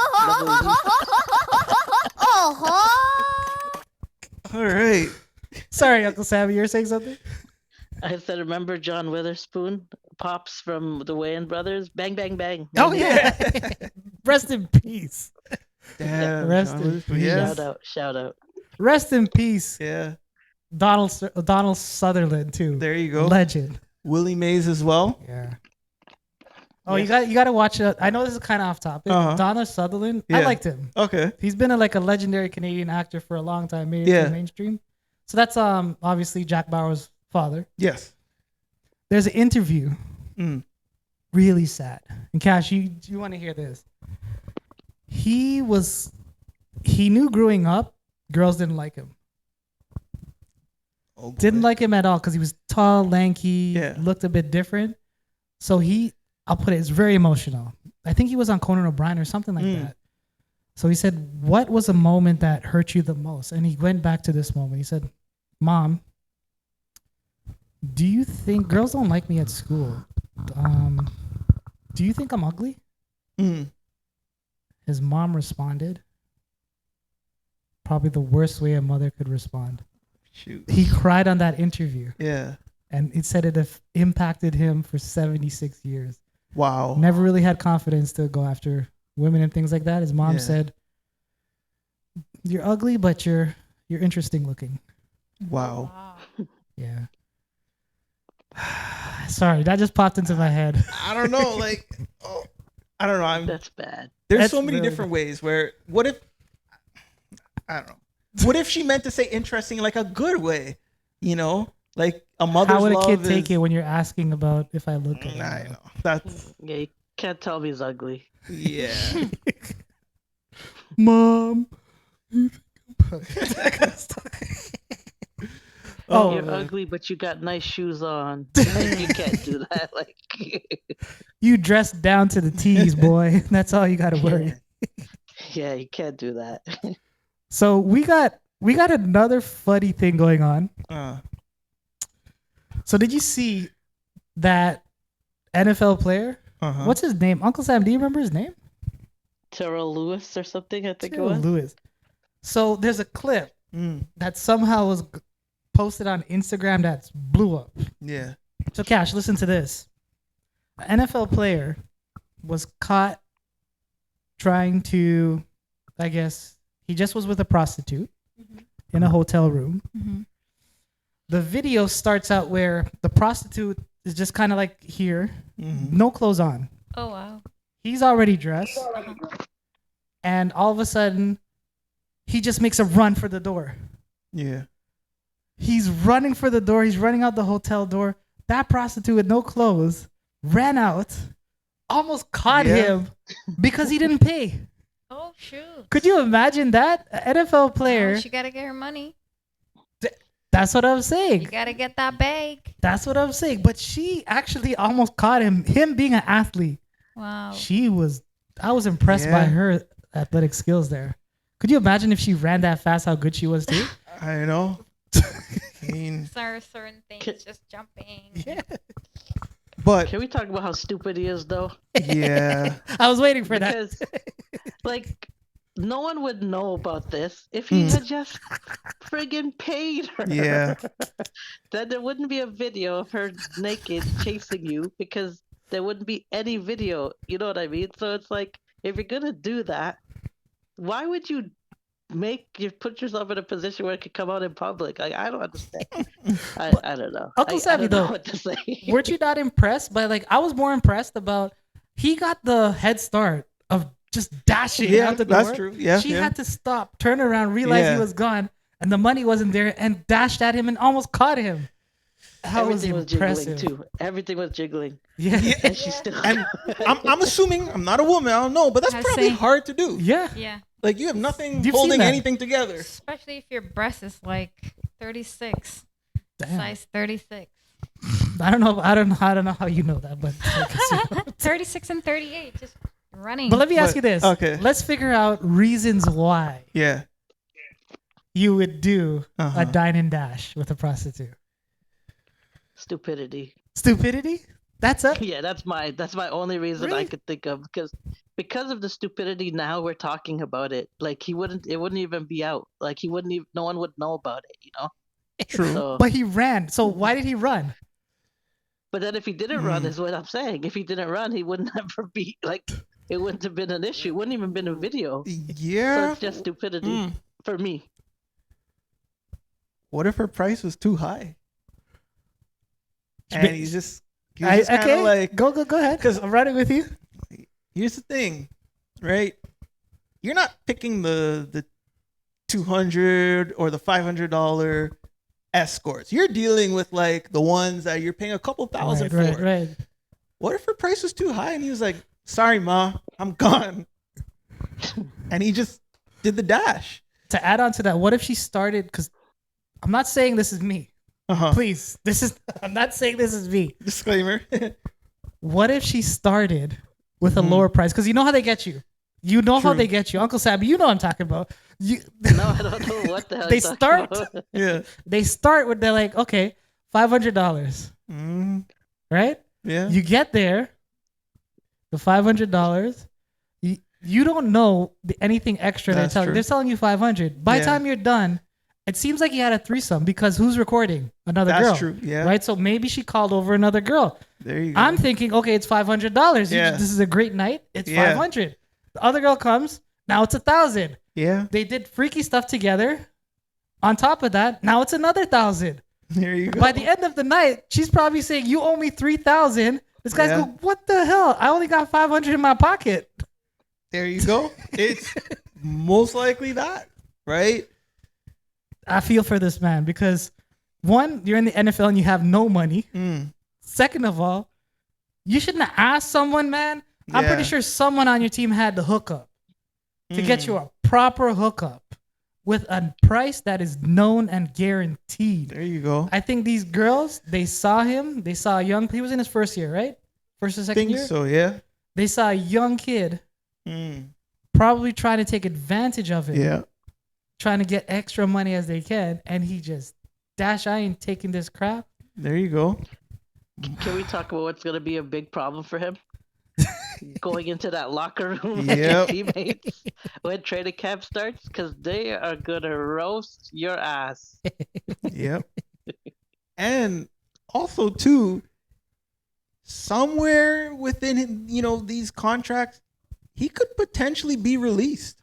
Speaker 1: right.
Speaker 2: Sorry, Uncle Sammy, you were saying something?
Speaker 4: I said, remember John Witherspoon? Pops from the Wayans Brothers? Bang, bang, bang.
Speaker 2: Oh, yeah. Rest in peace.
Speaker 1: Damn.
Speaker 2: Rest
Speaker 1: John
Speaker 2: in
Speaker 1: Witherspoon,
Speaker 2: peace.
Speaker 1: yes.
Speaker 4: Shout out.
Speaker 2: Rest in peace.
Speaker 1: Yeah.
Speaker 2: Donald Sutherland, too.
Speaker 1: There you go.
Speaker 2: Legend.
Speaker 1: Willie Mays as well.
Speaker 2: Yeah. Oh, you got to watch it. I know this is kind of off topic. Donald Sutherland, I
Speaker 1: Yeah.
Speaker 2: liked him.
Speaker 1: Okay.
Speaker 2: He's been a legendary Canadian actor for a long time, made it to the mainstream. So that's obviously Jack Bauer's father.
Speaker 1: Yes.
Speaker 2: There's an interview. Really sad. And Cash, you want to hear this? He knew growing up, girls didn't like him.
Speaker 1: Oh,
Speaker 2: Didn't like him at all because he was tall, lanky, looked a bit different. So I'll put it, it's very emotional. I think he was on Conan O'Brien or something like that. So he said, what was a moment that hurt you the most? And he went back to this moment. He said, Mom, do you think girls don't like me at school? Do you think I'm ugly? His mom responded, probably the worst way a mother could respond.
Speaker 1: Shoot.
Speaker 2: He cried on that interview.
Speaker 1: Yeah.
Speaker 2: And it said it impacted him for 76 years.
Speaker 1: Wow.
Speaker 2: Never really had confidence to go after women and things like that. His mom said, "You're ugly, but you're interesting looking."
Speaker 1: Wow.
Speaker 2: Yeah. Sorry, that just popped into my head.
Speaker 1: I don't know. I don't know.
Speaker 4: That's bad.
Speaker 1: There's so many different ways where, what if, I don't know. What if she meant to say interesting like a good way? You know? Like a mother's love.
Speaker 2: How would a kid take it when you're asking about if I look good?
Speaker 1: I know. That's.
Speaker 4: Yeah, you can't tell me he's ugly.
Speaker 1: Yeah.
Speaker 5: Mom.
Speaker 4: You're ugly, but you got nice shoes on. You can't do that.
Speaker 2: You dress down to the T's, boy. That's all you got to worry.
Speaker 4: Yeah, you can't do that.
Speaker 2: So we got another funny thing going on. So did you see that NFL player? What's his name? Uncle Sam, do you remember his name?
Speaker 4: Terrell Lewis or something, I think
Speaker 2: Terrell
Speaker 4: it was.
Speaker 2: Lewis. So there's a clip that somehow was posted on Instagram that blew up.
Speaker 1: Yeah.
Speaker 2: So Cash, listen to this. An NFL player was caught trying to, I guess, he just was with a prostitute in a hotel room. The video starts out where the prostitute is just kind of like here, no clothes on.
Speaker 3: Oh, wow.
Speaker 2: He's already dressed. And all of a sudden, he just makes a run for the door.
Speaker 1: Yeah.
Speaker 2: He's running for the door. He's running out the hotel door. That prostitute with no clothes ran out, almost caught him because he didn't pay.
Speaker 3: Oh, shoot.
Speaker 2: Could you imagine that? An NFL player.
Speaker 3: She got to get her money.
Speaker 2: That's what I'm saying.
Speaker 3: You got to get that bag.
Speaker 2: That's what I'm saying. But she actually almost caught him. Him being an athlete.
Speaker 3: Wow.
Speaker 2: I was impressed by her athletic skills there. Could you imagine if she ran that fast, how good she was too?
Speaker 1: I know. I mean,
Speaker 3: certain things, just jumping.
Speaker 2: Yeah.
Speaker 1: But
Speaker 4: can we talk about how stupid he is, though?
Speaker 1: Yeah.
Speaker 2: I was waiting for
Speaker 4: because,
Speaker 2: that.
Speaker 4: No one would know about this if he had just friggin' paid her.
Speaker 1: Yeah.
Speaker 4: Then there wouldn't be a video of her naked chasing you because there wouldn't be any video. You know what I mean? So it's like, if you're gonna do that, why would you put yourself in a position where it could come out in public? Like, I don't understand. I don't know.
Speaker 2: Uncle Sammy, though,
Speaker 4: what to say.
Speaker 2: Weren't you not impressed by I was more impressed about he got the head start of just dashing out the door.
Speaker 1: That's true. Yeah.
Speaker 2: She had to stop, turn around, realize he was gone, and the money wasn't there, and dashed at him and almost caught him.
Speaker 4: Everything was jiggling too. Everything was jiggling.
Speaker 2: Yeah.
Speaker 4: And she still.
Speaker 1: And I'm assuming, I'm not a woman, I don't know, but that's probably hard to do.
Speaker 2: Yeah.
Speaker 3: Yeah.
Speaker 1: Like you have nothing holding anything together.
Speaker 3: Especially if your breast is 36.
Speaker 2: Damn.
Speaker 3: Size 36.
Speaker 2: I don't know how you know that, but
Speaker 3: 36 and 38. Just Running.
Speaker 2: But let me ask you this.
Speaker 1: Okay.
Speaker 2: Let's figure out reasons why
Speaker 1: Yeah.
Speaker 2: you would do
Speaker 1: Uh-huh.
Speaker 2: a dine and dash with a prostitute.
Speaker 4: Stupidity.
Speaker 2: Stupidity? That's it?
Speaker 4: Yeah, that's my only reason
Speaker 2: Really?
Speaker 4: I could think of, because of the stupidity. Now we're talking about it. Like, it wouldn't even be out. Like, no one would know about it, you know.
Speaker 1: True.
Speaker 4: So,
Speaker 2: But he ran. So why did he run?
Speaker 4: but then if he didn't run, is what I'm saying. If he didn't run, he would never be like. It wouldn't have been an issue. It wouldn't even been a video. So
Speaker 1: Yeah.
Speaker 4: it's just stupidity for me.
Speaker 1: What if her price was too high?
Speaker 2: But-
Speaker 1: And he's just kind of
Speaker 2: okay,
Speaker 1: like,
Speaker 2: go ahead.
Speaker 1: 'Cause-
Speaker 2: I'm running with you.
Speaker 1: here's the thing, right? You're not picking the $200 or the $500 escorts. You're dealing with like the ones that you're paying a couple thousand for.
Speaker 2: Right.
Speaker 1: What if her price was too high? And he was like, sorry, ma, I'm gone. And he just did the dash.
Speaker 2: To add on to that, what if she started? Because I'm not saying this is me.
Speaker 1: Uh-huh.
Speaker 2: Please, I'm not saying this is me.
Speaker 1: Disclaimer.
Speaker 2: What if she started with a lower price? Because you know how they get you. You know how
Speaker 1: True.
Speaker 2: they get you, Uncle Sammy. You know what I'm talking about.
Speaker 4: No, I don't know what the hell
Speaker 2: They
Speaker 4: you're talking
Speaker 2: start-
Speaker 4: about.
Speaker 1: Yeah.
Speaker 2: They start with, they're like, okay, $500,
Speaker 1: Mm,
Speaker 2: right?
Speaker 1: yeah.
Speaker 2: You get there, the $500. You don't know anything extra.
Speaker 1: That's true.
Speaker 2: They're selling you $500. By the
Speaker 1: Yeah.
Speaker 2: time you're done, it seems like you had a threesome because who's recording? Another
Speaker 1: That's
Speaker 2: girl.
Speaker 1: true. Yeah.
Speaker 2: Right? So maybe she called over another girl.
Speaker 1: There you go.
Speaker 2: I'm thinking, okay, it's $500.
Speaker 1: Yeah.
Speaker 2: This is a great night. It's
Speaker 1: Yeah.
Speaker 2: $500. The other girl comes. Now it's $1,000.
Speaker 1: Yeah.
Speaker 2: They did freaky stuff together. On top of that, now it's another $1,000.
Speaker 1: There you go.
Speaker 2: By the end of the night, she's probably saying, "You owe me $3,000." This guy's
Speaker 1: Yeah.
Speaker 2: going, "What the hell? I only got $500 in my pocket."
Speaker 1: There you go. It's most likely that, right?
Speaker 2: I feel for this man because one, you're in the NFL and you have no money.
Speaker 1: Mm.
Speaker 2: Second of all, you shouldn't have asked someone, man. I'm
Speaker 1: Yeah.
Speaker 2: pretty sure someone on your team had the hookup to get
Speaker 1: Mm.
Speaker 2: you a proper hookup with a price that is known and guaranteed.
Speaker 1: There you go.
Speaker 2: I think these girls, they saw him. They saw a young. He was in his first year, right? First or second
Speaker 1: Think
Speaker 2: year.
Speaker 1: so, yeah.
Speaker 2: They saw a young kid,
Speaker 1: Mm.
Speaker 2: probably trying to take advantage of it.
Speaker 1: Yeah.
Speaker 2: Trying to get extra money as they can, and he just I ain't taking this crap.
Speaker 1: There you go.
Speaker 4: Can we talk about what's going to be a big problem for him? Going into that locker room
Speaker 1: Yep.
Speaker 4: with his teammates when training camp starts, because they are going to roast your ass.
Speaker 1: Yep. And also too, somewhere within these contracts, he could potentially be released.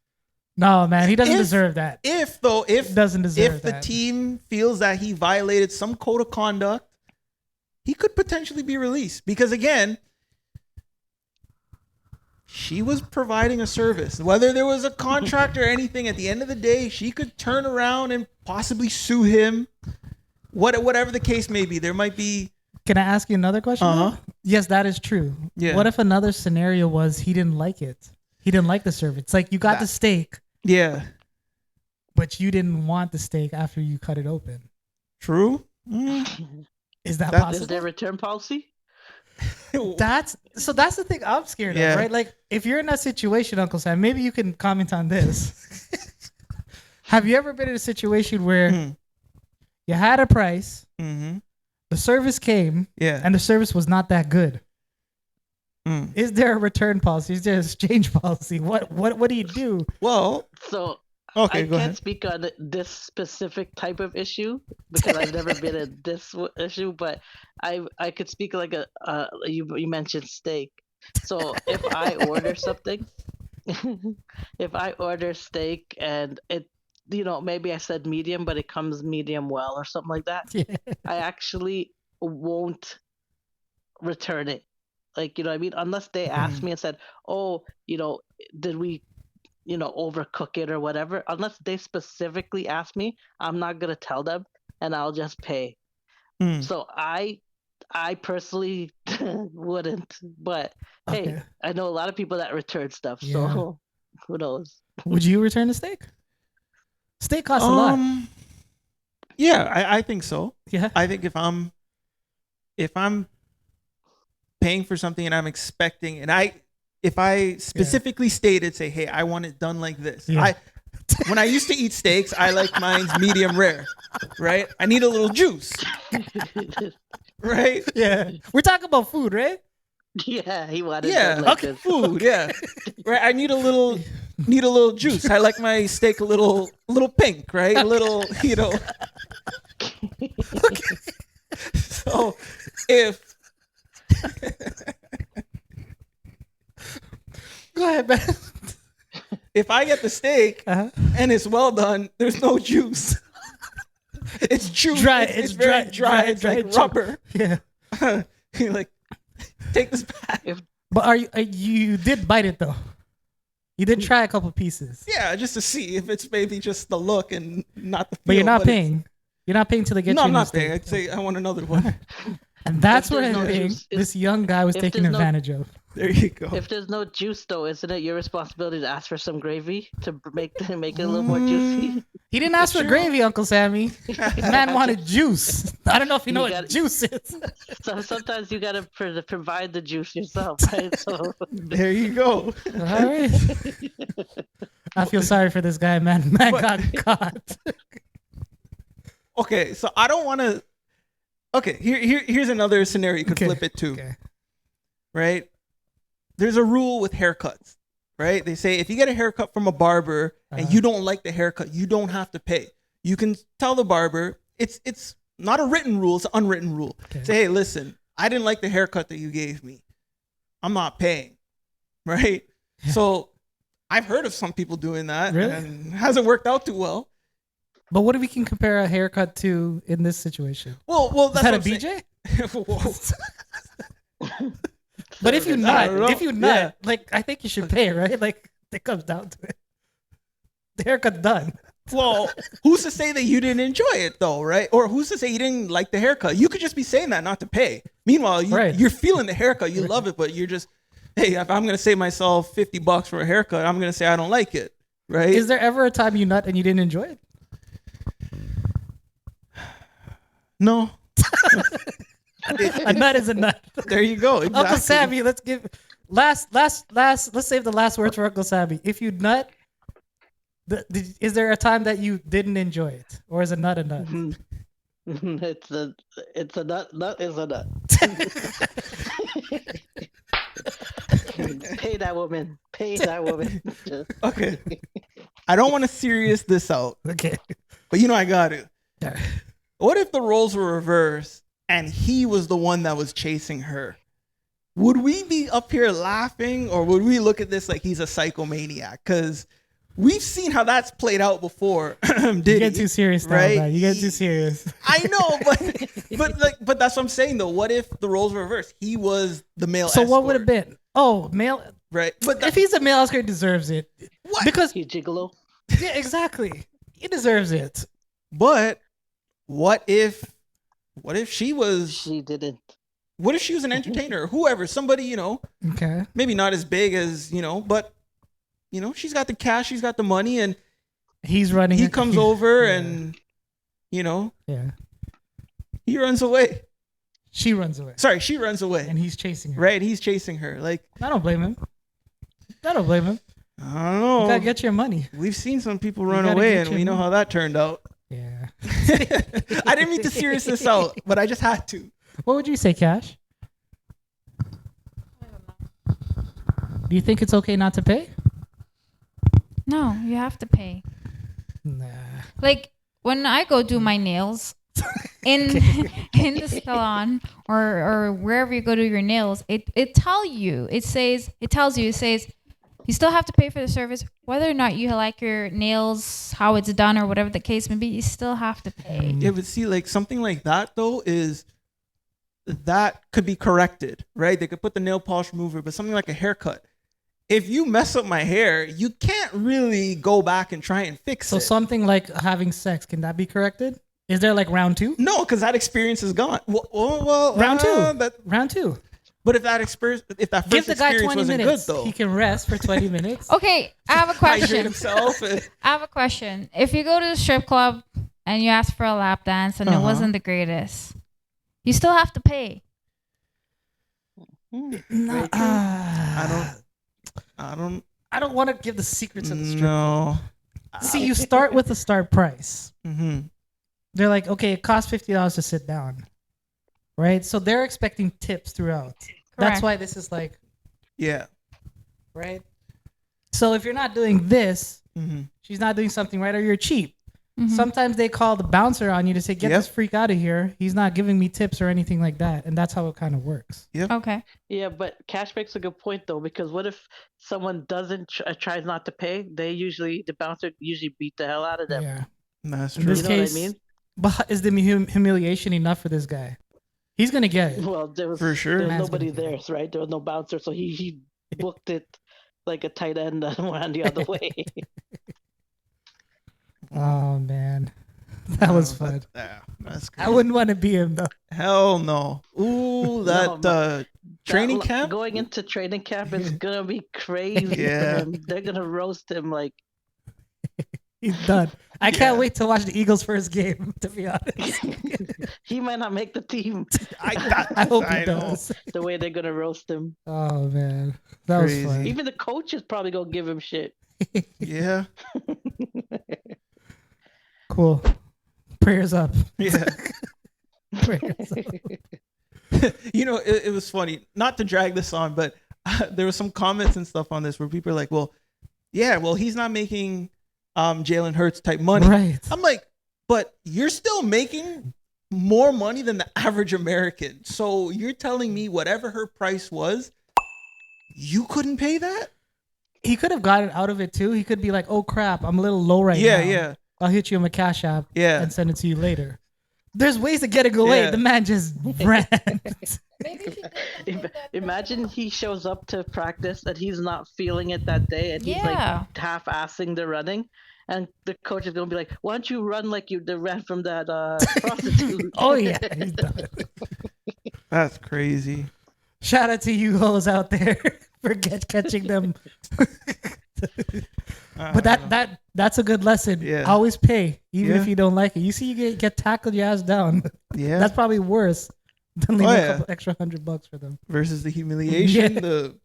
Speaker 2: No, man, he doesn't
Speaker 1: If-
Speaker 2: deserve that.
Speaker 1: If
Speaker 2: Doesn't deserve
Speaker 1: if the
Speaker 2: that.
Speaker 1: team feels that he violated some code of conduct, he could potentially be released. Because again, she was providing a service. Whether there was a contract or anything, at the end of the day, she could turn around and possibly sue him. Whatever the case may be, there might be.
Speaker 2: Can I ask you another question?
Speaker 1: Uh-huh.
Speaker 2: Yes, that is true.
Speaker 1: Yeah.
Speaker 2: What if another scenario was he didn't like it? He didn't like the service. It's like you got the steak,
Speaker 1: Yeah.
Speaker 2: but you didn't want the steak after you cut it open.
Speaker 1: True. Mm.
Speaker 2: Is that
Speaker 1: That-
Speaker 4: Is
Speaker 2: possible?
Speaker 4: there return policy?
Speaker 2: That's the thing I'm scared
Speaker 1: Yeah.
Speaker 2: of, right? Like if you're in that situation, Uncle Sam, maybe you can comment on this. Have you ever been in a situation where
Speaker 1: Mm.
Speaker 2: you had a price,
Speaker 1: Mm-hmm.
Speaker 2: the service came,
Speaker 1: Yeah.
Speaker 2: and the service was not that good?
Speaker 1: Mm.
Speaker 2: Is there a return policy? Is there an exchange policy? What do you do?
Speaker 1: Well,
Speaker 4: So
Speaker 1: okay,
Speaker 4: I
Speaker 1: go
Speaker 4: can't
Speaker 1: ahead.
Speaker 4: speak on this specific type of issue because I've never been in this issue, but I could speak like you mentioned steak. So if I order something, if I order steak and it, maybe I said medium, but it comes medium well or something like that,
Speaker 2: Yeah.
Speaker 4: I actually won't return it. Like, you know what I mean? Unless they ask me and said, oh, did we, overcook it or whatever. Unless they specifically ask me, I'm not going to tell them and I'll just pay.
Speaker 1: Mm.
Speaker 4: So I personally wouldn't. But hey,
Speaker 2: Okay.
Speaker 4: I know a lot of people that return stuff.
Speaker 2: Yeah.
Speaker 4: So who knows?
Speaker 2: Would you return the steak? Steak costs a lot.
Speaker 1: Yeah, I think so.
Speaker 2: Yeah.
Speaker 1: I think if I'm paying for something and I'm expecting, and if I specifically stated, say, hey, I want it done like this.
Speaker 2: Yeah.
Speaker 1: When I used to eat steaks, I like mine medium rare, right? I need a little juice, right?
Speaker 2: Yeah. We're talking about food, right?
Speaker 4: Yeah, he wanted it like this.
Speaker 1: Food, yeah. Right, I need a little juice. I like my steak a little pink, right? A little, So if
Speaker 2: Go ahead, man.
Speaker 1: if I get the steak and it's well done, there's no juice. It's juice.
Speaker 2: Dry.
Speaker 1: It's very dry. It's like rubber.
Speaker 2: Yeah.
Speaker 1: You're like, take this back.
Speaker 2: But you did bite it though? You did try a couple pieces.
Speaker 1: Yeah, just to see if it's maybe just the look and not the feel.
Speaker 2: But you're not paying. You're not paying till they get you.
Speaker 1: No, I'm not paying. I'd say I want another one.
Speaker 2: And that's what I
Speaker 4: no
Speaker 2: think
Speaker 4: juice,
Speaker 2: this young guy was taking advantage of.
Speaker 1: There you go.
Speaker 4: If there's no juice, though, isn't it your responsibility to ask for some gravy to make it a little more juicy?
Speaker 2: He didn't ask for gravy, Uncle Sammy. The man wanted juice. I don't know if you know what juice is.
Speaker 4: So sometimes you gotta provide the juice yourself, right? So
Speaker 1: there you go.
Speaker 2: All right. I feel sorry for this guy, man. Man got caught.
Speaker 1: Okay, so I don't want to. Okay, here's another scenario you could flip it to.
Speaker 2: Okay.
Speaker 1: Right? There's a rule with haircuts, right? They say if you get a haircut from a barber and you don't like the haircut, you don't have to pay. You can tell the barber, it's not a written rule, it's an unwritten rule. Okay. Say, hey, listen, I didn't like the haircut that you gave me. I'm not paying, right? Yeah. So I've heard of some people doing that, and it hasn't worked out too well.
Speaker 2: But what if we can compare a haircut to in this situation?
Speaker 1: Well, that's
Speaker 2: that a BJ? But if you nut, like I think you should pay, right? Like it comes down to it. The haircut's done.
Speaker 1: Well, who's to say that you didn't enjoy it though, right? Or who's to say you didn't like the haircut? You could just be saying that not to pay. Meanwhile, you're feeling the haircut, you love it, but you're just, hey, if I'm gonna save myself $50 for a haircut, I'm gonna say I don't like it, right?
Speaker 2: Is there ever a time you nut and you didn't enjoy it?
Speaker 1: No.
Speaker 2: A nut is a nut.
Speaker 1: There you go. Exactly.
Speaker 2: Uncle Sammy, let's give let's save the last words for Uncle Sammy. If you nut, is there a time that you didn't enjoy it, or is a nut a nut?
Speaker 4: It's a nut. Nut is a nut. Pay that woman. Pay that woman.
Speaker 1: Okay. I don't want to serious this out.
Speaker 2: Okay.
Speaker 1: But I got to. What if the roles were reversed and he was the one that was chasing her? Would we be up here laughing, or would we look at this like he's a psychomaniac? Because we've seen how that's played out before. You
Speaker 2: get too serious now, right? Man. You get too serious.
Speaker 1: I know, but that's what I'm saying though. What if the roles were reversed? He was the male
Speaker 2: So
Speaker 1: escort.
Speaker 2: what would have been? Oh, male.
Speaker 1: Right. But
Speaker 2: if he's a male escort, he deserves it.
Speaker 1: What?
Speaker 2: Because
Speaker 4: he's gigolo.
Speaker 2: Yeah, exactly. He deserves it.
Speaker 1: But what if she was?
Speaker 4: She didn't.
Speaker 1: What if she was an entertainer or whoever, somebody,
Speaker 2: okay,
Speaker 1: maybe not as big as, but, she's got the cash, she's got the money, and
Speaker 2: he's running.
Speaker 1: He comes over and, he runs away.
Speaker 2: She runs away.
Speaker 1: Sorry, she runs away.
Speaker 2: And he's chasing her.
Speaker 1: Right, he's chasing her. Like,
Speaker 2: I don't blame him. I don't
Speaker 1: know.
Speaker 2: You gotta get your money.
Speaker 1: We've seen some people run away, and we know how that turned out.
Speaker 2: Yeah.
Speaker 1: I didn't mean to serious this out, but I just had to.
Speaker 2: What would you say, Cash? Do you think it's okay not to pay?
Speaker 3: No, you have to pay.
Speaker 2: Nah.
Speaker 3: Like when I go do my nails in the salon or wherever you go do your nails, it tells you you still have to pay for the service, whether or not you like your nails, how it's done, or whatever the case may be. You still have to pay.
Speaker 1: Yeah, but see, like something like that though is that could be corrected, right? They could put the nail polish remover, but something like a haircut. If you mess up my hair, you can't really go back and try and fix it.
Speaker 2: So something like having sex, can that be corrected? Is there like round 2?
Speaker 1: No, because that experience is gone. Well,
Speaker 2: round 2. Round 2.
Speaker 1: But if that experience, if that first experience wasn't
Speaker 2: minutes.
Speaker 1: good, though,
Speaker 2: he can rest for 20 minutes.
Speaker 3: Okay, I have a question.
Speaker 1: Himself
Speaker 3: I have a question. If you go to the strip club and you ask for a lap dance and it wasn't the greatest, you still have to pay.
Speaker 1: I don't. I don't
Speaker 2: want to give the secrets of the strip.
Speaker 1: No.
Speaker 2: See, you start with the start price.
Speaker 1: Mm-hmm.
Speaker 2: They're like, okay, it costs $50 to sit down, right? So they're expecting tips throughout. That's why this is like,
Speaker 1: yeah,
Speaker 2: right. So if you're not doing this,
Speaker 1: mm-hmm.
Speaker 2: she's not doing something right, or you're cheap.
Speaker 3: Mm-hmm.
Speaker 2: Sometimes they call the bouncer on you to say, get this freak out of here. He's not giving me tips or anything like that. And that's how it kind of works.
Speaker 1: Yep.
Speaker 3: Okay.
Speaker 4: Yeah, but Cash makes a good point though, because what if someone doesn't tries not to pay? The bouncer usually beat the hell out of them.
Speaker 2: Yeah.
Speaker 1: That's
Speaker 2: In
Speaker 1: true.
Speaker 2: this
Speaker 4: You know
Speaker 2: case,
Speaker 4: what I mean?
Speaker 2: but is the humiliation enough for this guy? He's going to get it.
Speaker 4: Well, there was
Speaker 1: For sure.
Speaker 4: there was
Speaker 2: Man's
Speaker 4: nobody
Speaker 2: gonna
Speaker 4: there, right? There was no bouncer, so he booked it like a tight end that ran the other way.
Speaker 2: Oh, man. That was fun.
Speaker 1: That's
Speaker 2: I wouldn't want to be him, though.
Speaker 1: Hell no. Ooh, that training camp?
Speaker 4: Going into training camp is going to be crazy
Speaker 1: Yeah.
Speaker 4: for him. They're going to roast him like...
Speaker 2: He's done. I can't wait to watch the Eagles' first game, to be honest.
Speaker 4: He might not make the team.
Speaker 2: I hope he does.
Speaker 4: The way they're going to roast him.
Speaker 2: Oh, man. That
Speaker 1: Crazy.
Speaker 2: was fun.
Speaker 4: Even the coach is probably going to give him shit.
Speaker 1: Yeah.
Speaker 2: Cool. Prayers up.
Speaker 1: Yeah.
Speaker 2: Prayers up.
Speaker 1: You know, it was funny. Not to drag this on, but there was some comments and stuff on this where people are like, well, he's not making Jalen Hurts type money.
Speaker 2: Right.
Speaker 1: I'm like, but you're still making more money than the average American. So you're telling me whatever her price was, you couldn't pay that?
Speaker 2: He could have gotten out of it too. He could be like, oh crap, I'm a little low now.
Speaker 1: Yeah.
Speaker 2: I'll hit you on my Cash App and send it to you later. There's ways to get it away.
Speaker 1: Yeah.
Speaker 2: The man just ran.
Speaker 4: Imagine he shows up to practice and he's not feeling it that day and he's like half-assing the running. And the coach is going to be like, why don't you run like you ran from that prostitute?
Speaker 2: Oh, yeah. He's done.
Speaker 1: That's crazy.
Speaker 2: Shout out to you hoes out there for catching them. But that's a good lesson.
Speaker 1: Yeah.
Speaker 2: Always pay, even if you don't like it. You see, you get tackled your ass down.
Speaker 1: Yeah.
Speaker 2: That's probably worse than leaving a couple extra $100 for them.
Speaker 1: Versus the humiliation.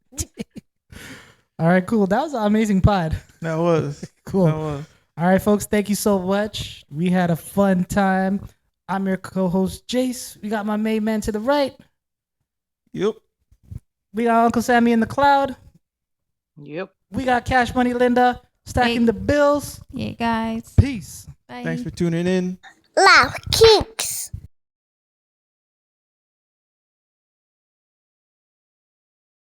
Speaker 2: All right, cool. That was an amazing pod.
Speaker 1: That was.
Speaker 2: Cool.
Speaker 1: That was.
Speaker 2: All right, folks. Thank you so much. We had a fun time. I'm your co-host, Jace. We got my main man to the right.
Speaker 1: Yep.
Speaker 2: We got Uncle Sammy in the cloud.
Speaker 4: Yep.
Speaker 2: We got Cash Money Linda stacking the bills.
Speaker 3: Yeah, guys.
Speaker 2: Peace.
Speaker 3: Bye.
Speaker 1: Thanks for tuning in.
Speaker 6: Love Kingz.